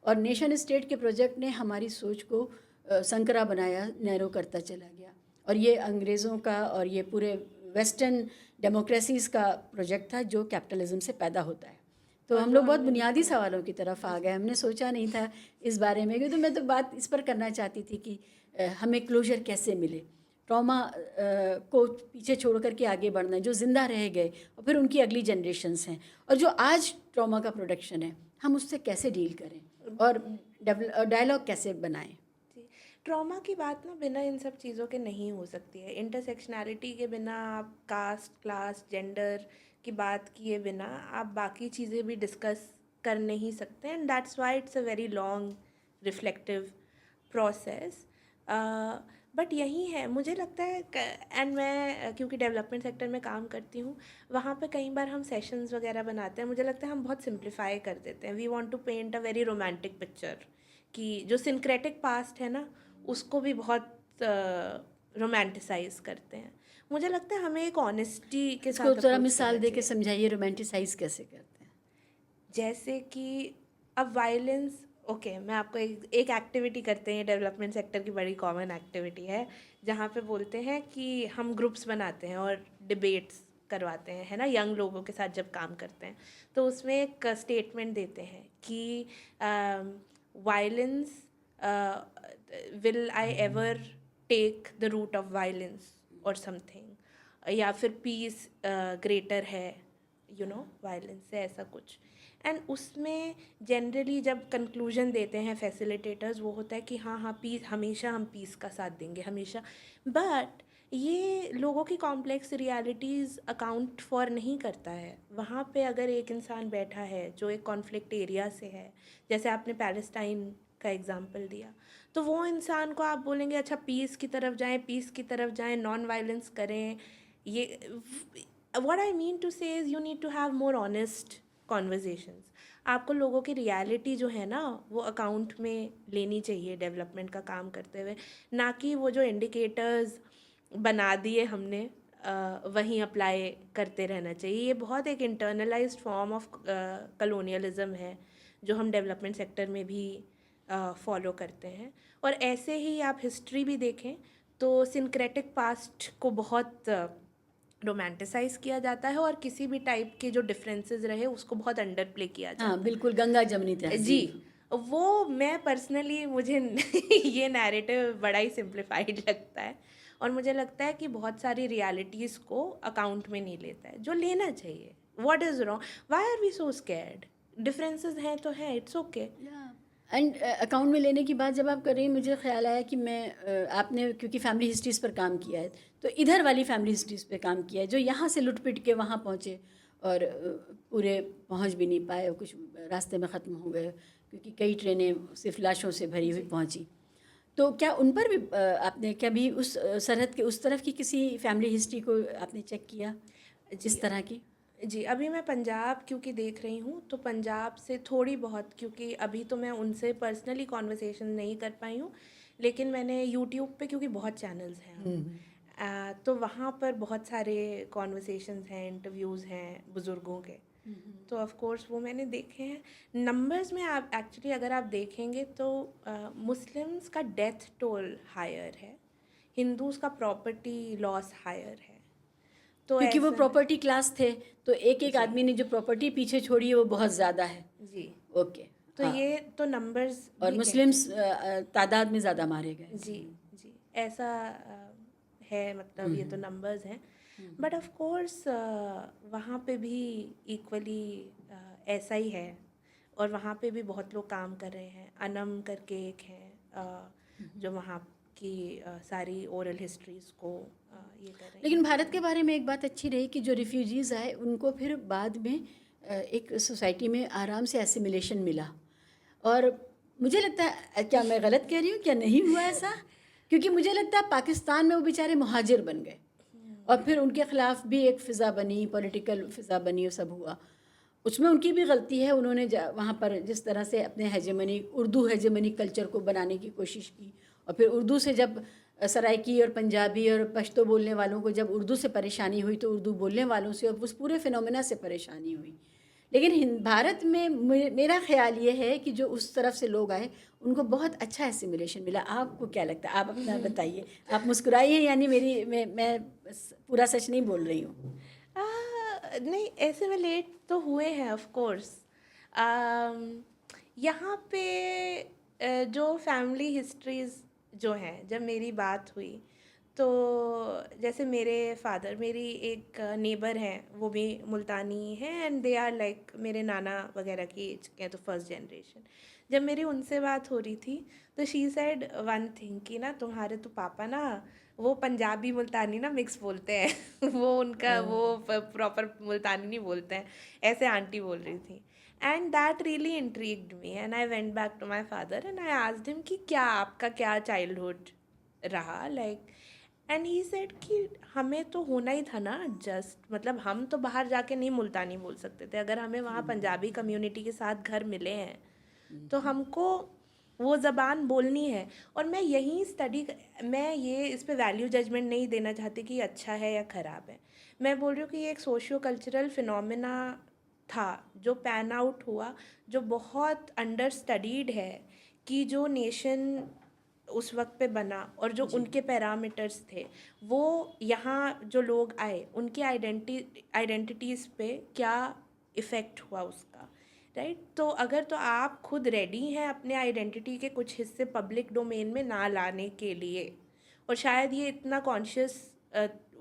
Speaker 1: और नेशन स्टेट के प्रोजेक्ट ने हमारी सोच को संकरा बनाया, नैरो करता चला गया। और ये अंग्रेज़ों का और ये पूरे वेस्टर्न डेमोक्रेसीज़ का प्रोजेक्ट था जो कैपिटलिज्म से पैदा होता है। तो हम लोग बहुत बुनियादी सवालों की तरफ आ गए, हमने सोचा नहीं था इस बारे में। क्योंकि मैं तो बात इस पर करना चाहती थी कि हमें क्लोजर कैसे मिले, ट्रॉमा को पीछे छोड़ करके आगे बढ़ना, जो ज़िंदा रह गए और फिर उनकी अगली जनरेशन्स हैं, और जो आज ट्रॉमा का प्रोडक्शन है, हम उससे कैसे डील करें और डायलॉग कैसे बनाएं।
Speaker 2: ट्रॉमा की बात ना बिना इन सब चीज़ों के नहीं हो सकती है। इंटरसेक्शनैलिटी के बिना, आप कास्ट, क्लास, जेंडर की बात किए बिना आप बाकी चीज़ें भी डिस्कस कर नहीं सकते। And that's why it's a very long reflective process. But यही है, मुझे लगता है एंड मैं क्योंकि डेवलपमेंट सेक्टर में काम करती हूँ, वहाँ पे कई बार हम सेशंस वगैरह बनाते हैं, मुझे लगता है हम बहुत सिंप्लीफाई कर देते हैं. We want to paint a very romantic picture कि जो सिंक्रेटिक पास्ट है ना उसको भी बहुत रोमांटिसाइज करते हैं. मुझे लगता है हमें एक ऑनेस्टी के
Speaker 1: इसको
Speaker 2: साथ
Speaker 1: थोड़ा
Speaker 2: अप्रोच
Speaker 1: मिसाल
Speaker 2: करना
Speaker 1: दे के
Speaker 2: चाहिए.
Speaker 1: समझाइए, रोमांटिसाइज कैसे करते हैं?
Speaker 2: जैसे कि अब वायलेंस, ओके मैं आपको एक एक्टिविटी करते हैं, डेवलपमेंट सेक्टर की बड़ी कॉमन एक्टिविटी है, जहाँ पे बोलते हैं कि हम ग्रुप्स बनाते हैं और डिबेट्स करवाते हैं, है ना, यंग लोगों के साथ जब काम करते हैं. तो उसमें एक स्टेटमेंट देते हैं कि violence, will I ever take the root of violence और समथिंग, या फिर पीस ग्रेटर है वायलेंस से, ऐसा कुछ. एंड उसमें जनरली जब कंक्लूजन देते हैं फैसिलिटेटर्स, वो होता है कि हाँ हाँ पीस, हमेशा हम पीस का साथ देंगे हमेशा. बट ये लोगों की कॉम्प्लेक्स रियलिटीज़ अकाउंट फॉर नहीं करता है. वहाँ पे अगर एक इंसान बैठा है जो एक कॉन्फ्लिक्ट एरिया से है, जैसे आपने पैलेस्टाइन का एग्जांपल दिया, तो वो इंसान को आप बोलेंगे अच्छा पीस की तरफ जाएं, नॉन वायलेंस करें. ये what I mean to say is you need to have more honest conversations. आपको लोगों की रियलिटी जो है ना वो अकाउंट में लेनी चाहिए डेवलपमेंट का काम करते हुए, ना कि वो जो इंडिकेटर्स बना दिए हमने वहीं अप्लाई करते रहना चाहिए. ये बहुत एक इंटरनलाइज्ड फॉर्म ऑफ कलोनियलिज्म है जो हम डेवलपमेंट सेक्टर में भी फॉलो करते हैं. और ऐसे ही आप हिस्ट्री भी देखें तो सिंक्रेटिक पास्ट को बहुत रोमांटिसाइज किया जाता है, और किसी भी टाइप के जो डिफरेंसेस रहे उसको बहुत अंडर प्ले किया जाता
Speaker 1: हाँ
Speaker 2: है.
Speaker 1: बिल्कुल, गंगा जमनी
Speaker 2: जी,
Speaker 1: तहजीब.
Speaker 2: वो मैं पर्सनली मुझे ये नैरेटिव बड़ा ही सिंप्लीफाइड लगता है, और मुझे लगता है कि बहुत सारी रियलिटीज़ को अकाउंट में नहीं लेता है जो लेना चाहिए. What is wrong, why are we so scared? Differences हैं तो हैं, इट्स ओके.
Speaker 1: एंड अकाउंट में लेने की बात जब आप कर रही हैं, मुझे ख्याल आया कि आपने क्योंकि फैमिली हिस्ट्रीज़ पर काम किया है, तो इधर वाली फैमिली हिस्ट्रीज़ पे काम किया है जो यहाँ से लुट पिट के वहाँ पहुँचे और पूरे पहुँच भी नहीं पाए, कुछ रास्ते में ख़त्म हो गए क्योंकि कई ट्रेनें सिर्फ लाशों से भरी हुई पहुँची. तो क्या उन पर भी आपने कभी उस सरहद के उस तरफ की किसी फैमिली हिस्ट्री को आपने चेक किया, इस तरह की?
Speaker 2: जी, अभी मैं पंजाब क्योंकि देख रही हूँ, तो पंजाब से थोड़ी बहुत, क्योंकि अभी तो मैं उनसे पर्सनली कॉन्वर्सेशन नहीं कर पाई हूँ, लेकिन मैंने यूट्यूब पे, क्योंकि बहुत चैनल्स हैं, तो वहाँ पर बहुत सारे कॉन्वर्सेशंस हैं, इंटरव्यूज़ हैं बुज़ुर्गों के. तो ऑफ कोर्स वो मैंने देखे हैं. नंबर्स में आप एक्चुअली अगर आप देखेंगे तो मुस्लिम्स का डेथ टोल हायर है, हिंदूज़ का प्रॉपर्टी लॉस हायर है. तो
Speaker 1: क्योंकि वो
Speaker 2: ऐसा,
Speaker 1: प्रॉपर्टी क्लास थे, तो एक एक
Speaker 2: जी
Speaker 1: आदमी ने जो प्रॉपर्टी पीछे छोड़ी है वो बहुत ज़्यादा है.
Speaker 2: जी,
Speaker 1: ओके.
Speaker 2: तो
Speaker 1: हाँ.
Speaker 2: ये तो नंबर्स
Speaker 1: और
Speaker 2: भी कहते
Speaker 1: मुस्लिम्स तादाद में ज़्यादा मारे गए.
Speaker 2: हैं. जी जी, ऐसा है, मतलब ये तो नंबर्स हैं. बट ऑफ कोर्स वहाँ पे भी इक्वली ऐसा ही है, और वहाँ पे भी बहुत लोग काम कर रहे हैं. अनम करके एक हैं जो वहाँ की सारी ओरल हिस्ट्रीज़ को ये कर रहे हैं.
Speaker 1: लेकिन भारत के बारे में एक बात अच्छी रही कि जो रिफ्यूजीज़ आए उनको फिर बाद में एक सोसाइटी में आराम से एसिमिलेशन मिला. और मुझे लगता है, क्या मैं गलत कह रही हूँ, क्या नहीं हुआ ऐसा? क्योंकि मुझे लगता है पाकिस्तान में वो बेचारे मुहाजिर बन गए और फिर उनके ख़िलाफ़ भी एक फ़िज़ा बनी, पॉलिटिकल फ़िज़ा बनी, और सब हुआ. उसमें उनकी भी गलती है, उन्होंने वहाँ पर जिस तरह से अपने हेजेमनी, उर्दू हेजेमनी कल्चर को बनाने की कोशिश की, और फिर उर्दू से जब सराइकी और पंजाबी और पश्तो बोलने वालों को जब उर्दू से परेशानी हुई तो उर्दू बोलने वालों से और उस पूरे फिनोमेना से परेशानी हुई. लेकिन भारत में मेरा ख्याल ये है कि जो उस तरफ से लोग आए उनको बहुत अच्छा एसिमिलेशन मिला. आपको क्या लगता है? आप अपना बताइए. आप मुस्कुराइए, यानी मैं पूरा सच नहीं बोल रही हूँ.
Speaker 2: नहीं, ऐसे में लेट तो हुए हैं ऑफ कोर्स. यहाँ पे जो फैमिली हिस्ट्रीज़ जो हैं, जब मेरी बात हुई तो जैसे मेरे फादर, मेरी एक नेबर हैं, वो भी मुल्तानी हैं, एंड दे आर लाइक मेरे नाना वगैरह की एज के हैं, तो फर्स्ट जनरेशन. जब मेरी उनसे बात हो रही थी तो शी सेड वन थिंग कि ना तुम्हारे तो पापा ना वो पंजाबी मुल्तानी ना मिक्स बोलते हैं वो उनका वो प्रॉपर मुल्तानी नहीं बोलते हैं, ऐसे आंटी बोल रही थी. And that really intrigued me, and I went back to my father and I asked him कि क्या आपका क्या चाइल्डहुड रहा लाइक एंड ही सेड कि हमें तो होना ही था ना जस्ट, मतलब हम तो बाहर जाके नहीं मुल्तानी बोल सकते थे, अगर हमें वहाँ पंजाबी कम्युनिटी के साथ घर मिले हैं तो हमको वो ज़बान बोलनी है। और मैं यही मैं ये इस पे वैल्यू जजमेंट नहीं देना चाहती कि अच्छा है या ख़राब है, मैं बोल रही हूँ कि ये एक सोशियो कल्चरल फिनोमेना था जो पैन आउट हुआ, जो बहुत अंडर स्टडीड है कि जो नेशन उस वक्त पे बना और जो उनके पैरामीटर्स थे वो यहाँ जो लोग आए उनकी आइडेंटिटीज़ पे क्या इफ़ेक्ट हुआ उसका, राइट। तो अगर तो आप खुद रेडी हैं अपने आइडेंटिटी के कुछ हिस्से पब्लिक डोमेन में ना लाने के लिए, और शायद ये इतना कॉन्शियस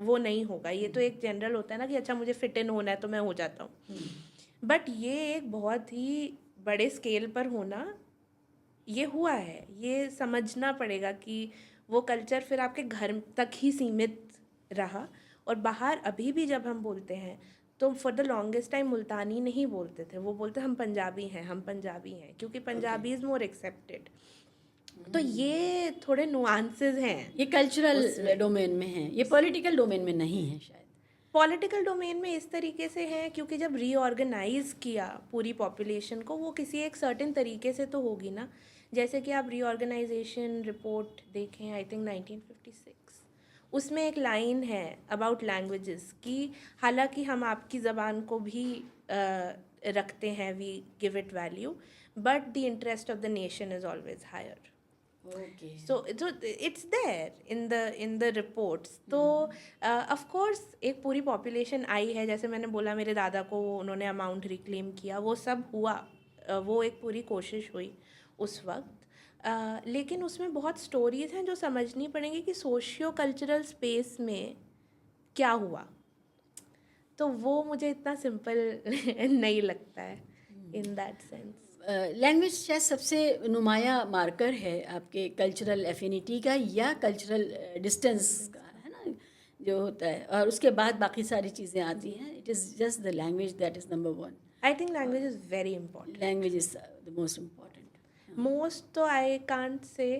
Speaker 2: वो नहीं होगा, ये तो एक जनरल होता है ना कि अच्छा मुझे फिट इन होना है तो मैं हो जाता हूँ, बट ये एक बहुत ही बड़े स्केल पर होना ये हुआ है। ये समझना पड़ेगा कि वो कल्चर फिर आपके घर तक ही सीमित रहा, और बाहर अभी भी जब हम बोलते हैं तो फॉर द लॉन्गेस्ट टाइम मुल्तानी नहीं बोलते थे, वो बोलते हम पंजाबी हैं, हम पंजाबी हैं, क्योंकि पंजाबी इज़ मोर एक्सेप्टेड। तो ये थोड़े नुआंसेस हैं,
Speaker 1: ये कल्चरल डोमेन में है, ये पॉलिटिकल डोमेन में नहीं है शायद।
Speaker 2: पॉलिटिकल डोमेन में इस तरीके से है क्योंकि जब रीऑर्गेनाइज किया पूरी पॉपुलेशन को, वो किसी एक सर्टेन तरीके से तो होगी ना। जैसे कि आप रीऑर्गेनाइजेशन रिपोर्ट देखें, आई थिंक 1956, उसमें एक लाइन है अबाउट लैंग्वेजेस कि हालांकि हम आपकी ज़बान को भी रखते हैं, we give it value, but the interest of the nation is always higher.
Speaker 1: Okay.
Speaker 2: So it's there in the reports. तो of course एक पूरी population आई है, जैसे मैंने बोला मेरे दादा को उन्होंने अमाउंट रिक्लेम किया, वो सब हुआ, वो एक पूरी कोशिश हुई उस वक्त, लेकिन उसमें बहुत स्टोरीज़ हैं जो समझनी पड़ेंगी कि सोशियो कल्चरल स्पेस में क्या हुआ। तो वो मुझे इतना सिंपल नहीं लगता है इन दैट सेंस।
Speaker 1: लैंग्वेज शायद सबसे नुमाया मार्कर है आपके कल्चरल एफिनिटी का या कल्चरल डिस्टेंस का, है ना, जो होता है, और उसके बाद बाकी सारी चीज़ें आती हैं। It is just the language that is number one.
Speaker 2: I think language is very important.
Speaker 1: Language is the most important.
Speaker 2: Most तो I can't say,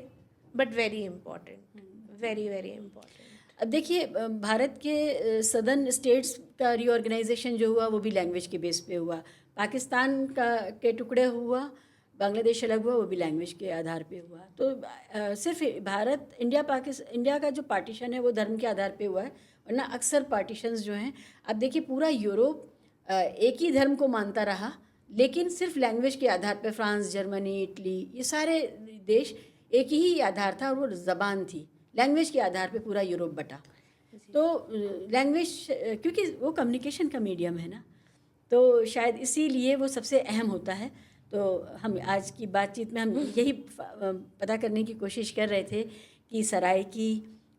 Speaker 2: but very important, very very important.
Speaker 1: अब देखिए, भारत के सदर्न स्टेट्स का रीऑर्गेनाइजेशन जो हुआ वो भी लैंग्वेज के बेस पे हुआ। पाकिस्तान के टुकड़े हुआ, बांग्लादेश अलग हुआ, वो भी लैंग्वेज के आधार पे हुआ। तो सिर्फ इंडिया का जो पार्टीशन है वो धर्म के आधार पे हुआ है, वरना अक्सर पार्टीशंस जो हैं, अब देखिए पूरा यूरोप एक ही धर्म को मानता रहा, लेकिन सिर्फ लैंग्वेज के आधार पे। फ्रांस, जर्मनी, इटली, ये सारे देश एक ही आधार था और वो ज़बान थी। लैंग्वेज के आधार पे पूरा यूरोप बटा। तो लैंग्वेज क्योंकि वो कम्युनिकेशन का मीडियम है ना, तो शायद इसीलिए वो सबसे अहम होता है। तो हम आज की बातचीत में हम यही पता करने की कोशिश कर रहे थे कि सराइकी,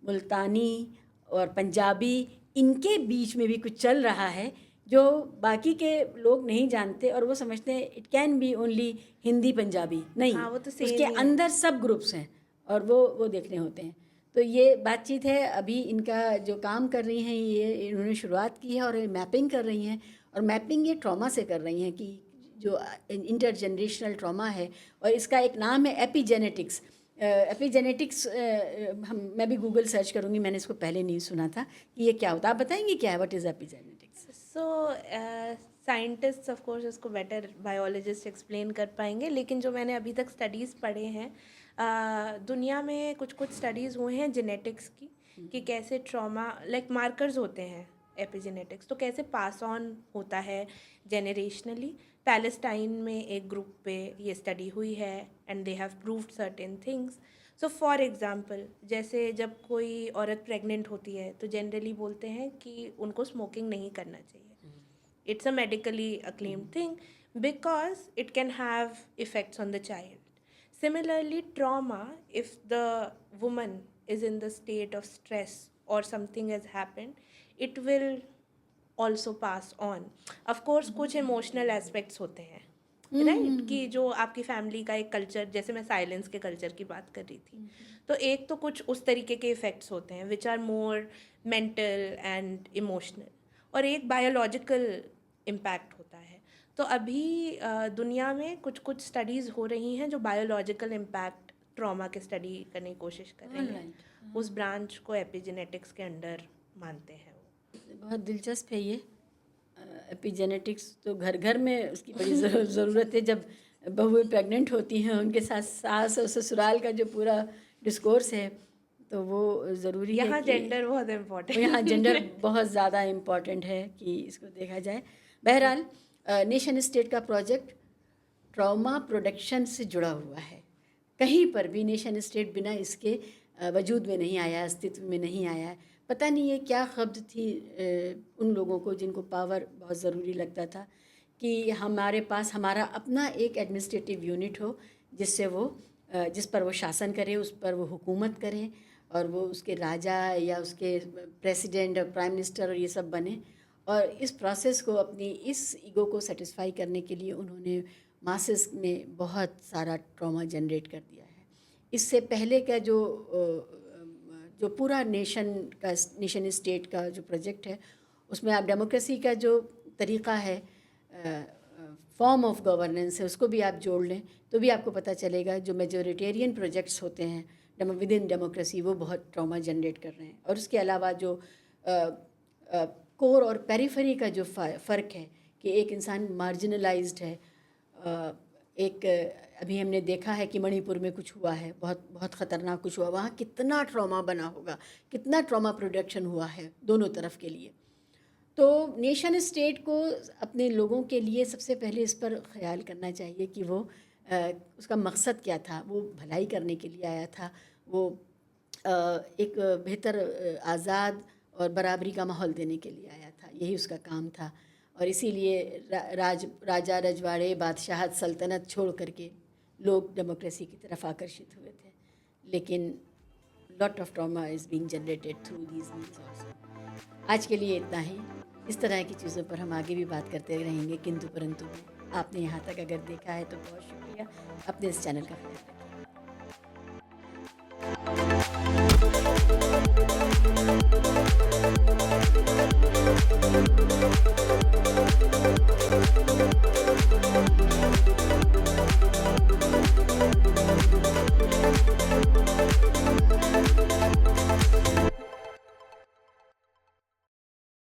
Speaker 1: मुल्तानी और पंजाबी, इनके बीच में भी कुछ चल रहा है जो बाकी के लोग नहीं जानते, और वो समझते हैं it can be only Hindi Punjabi. नहीं,
Speaker 2: हाँ, वो तो
Speaker 1: उसके अंदर सब ग्रुप्स हैं और वो देखने होते हैं। तो ये बातचीत है। अभी इनका जो काम कर रही हैं, ये इन्होंने शुरुआत की है और मैपिंग कर रही हैं, और मैपिंग ये ट्रॉमा से कर रही हैं कि जो इंटरजनरेशनल ट्रॉमा है, और इसका एक नाम है एपिजेनेटिक्स। एपिजेनेटिक्स मैं भी गूगल सर्च करूँगी, मैंने इसको पहले नहीं सुना था कि ये क्या होता है। आप बताएंगे क्या है, what is epigenetics?
Speaker 2: So scientist of course इसको बेटर बायोलॉजिस्ट एक्सप्लेन कर पाएंगे, लेकिन जो मैंने अभी तक स्टडीज़ पढ़े हैं, दुनिया में कुछ स्टडीज़ हुए हैं जेनेटिक्स की, कि कैसे ट्रॉमा लाइक मार्कर्स होते हैं एपिजेनेटिक्स, तो कैसे पास ऑन होता है जेनरेशनली। पैलेस्टाइन में एक ग्रुप पे ये स्टडी हुई है and they have proved certain things. So for example, जैसे जब कोई औरत प्रेग्नेंट होती है तो जनरली बोलते हैं कि उनको स्मोकिंग नहीं करना चाहिए। It's a medically acclaimed thing because it can have effects on the child. Similarly, trauma, if the woman is in the state of stress or something has happened, it will also pass on. Of course, कुछ emotional aspects होते हैं, राइट, कि जो आपकी फैमिली का एक कल्चर, जैसे मैं साइलेंस के कल्चर की बात कर रही थी, तो एक तो कुछ उस तरीके के इफ़ेक्ट्स होते हैं which are more mental and emotional, और एक बायोलॉजिकल इम्पैक्ट होता है। तो अभी दुनिया में कुछ स्टडीज़ हो रही हैं जो बायोलॉजिकल इम्पैक्ट ट्रॉमा के स्टडी करने की कोशिश कर रही हैं। उस ब्रांच को एपिजेनेटिक्स के अंडर मानते हैं वो।
Speaker 1: बहुत दिलचस्प है ये। एपिजेनेटिक्स तो घर घर में उसकी बड़ी ज़रूरत है। जब बहुएं प्रेग्नेंट होती हैं, उनके साथ सास और ससुराल का जो पूरा डिस्कोर्स है, तो वो ज़रूरी है
Speaker 2: यहाँ
Speaker 1: कि
Speaker 2: जेंडर बहुत इम्पोर्टेंट
Speaker 1: यहाँ जेंडर बहुत ज़्यादा इम्पॉर्टेंट है कि इसको देखा जाए। बहरहाल नेशन स्टेट का प्रोजेक्ट ट्रॉमा प्रोडक्शन से जुड़ा हुआ है। कहीं पर भी नेशन स्टेट बिना इसके वजूद में नहीं आया, अस्तित्व में नहीं आया है। पता नहीं ये क्या ख़ब्त थी उन लोगों को जिनको पावर बहुत ज़रूरी लगता था कि हमारे पास हमारा अपना एक एडमिनिस्ट्रेटिव यूनिट हो जिससे वो जिस पर वो शासन करे, उस पर वो हुकूमत करें और वो उसके राजा या उसके प्रेसिडेंट और प्राइम मिनिस्टर और ये सब बने। और इस प्रोसेस को, अपनी इस ईगो को सेटिस्फाई करने के लिए उन्होंने मासेस में बहुत सारा ट्रॉमा जनरेट कर दिया है। इससे पहले का जो पूरा नेशन स्टेट का जो प्रोजेक्ट है, उसमें आप डेमोक्रेसी का जो तरीक़ा है, फॉर्म ऑफ गवर्नेंस है, उसको भी आप जोड़ लें तो भी आपको पता चलेगा जो मेजोरिटेरियन प्रोजेक्ट्स होते हैं विद इन डेमोक्रेसी, वो बहुत ट्रॉमा जनरेट कर रहे हैं। और उसके अलावा जो कोर और पेरिफेरी का जो फ़र्क है कि एक इंसान मार्जिनलाइज्ड है, एक अभी हमने देखा है कि मणिपुर में कुछ हुआ है, बहुत बहुत ख़तरनाक कुछ हुआ, वहाँ कितना ट्रॉमा बना होगा, कितना ट्रॉमा प्रोडक्शन हुआ है दोनों तरफ के लिए। तो नेशन स्टेट को अपने लोगों के लिए सबसे पहले इस पर ख्याल करना चाहिए कि वो उसका मकसद क्या था। वो भलाई करने के लिए आया था, वो एक बेहतर आज़ाद और बराबरी का माहौल देने के लिए आया था, यही उसका काम था। और इसीलिए राजा रजवाड़े, बादशाहत, सल्तनत छोड़ करके लोग डेमोक्रेसी की तरफ आकर्षित हुए थे। लेकिन lot of trauma is being generated through these means also. आज के लिए इतना ही। इस तरह की चीज़ों पर हम आगे भी बात करते रहेंगे, किंतु परंतु आपने यहाँ तक अगर देखा है तो बहुत शुक्रिया। अपने इस चैनल का ख्याल रखें।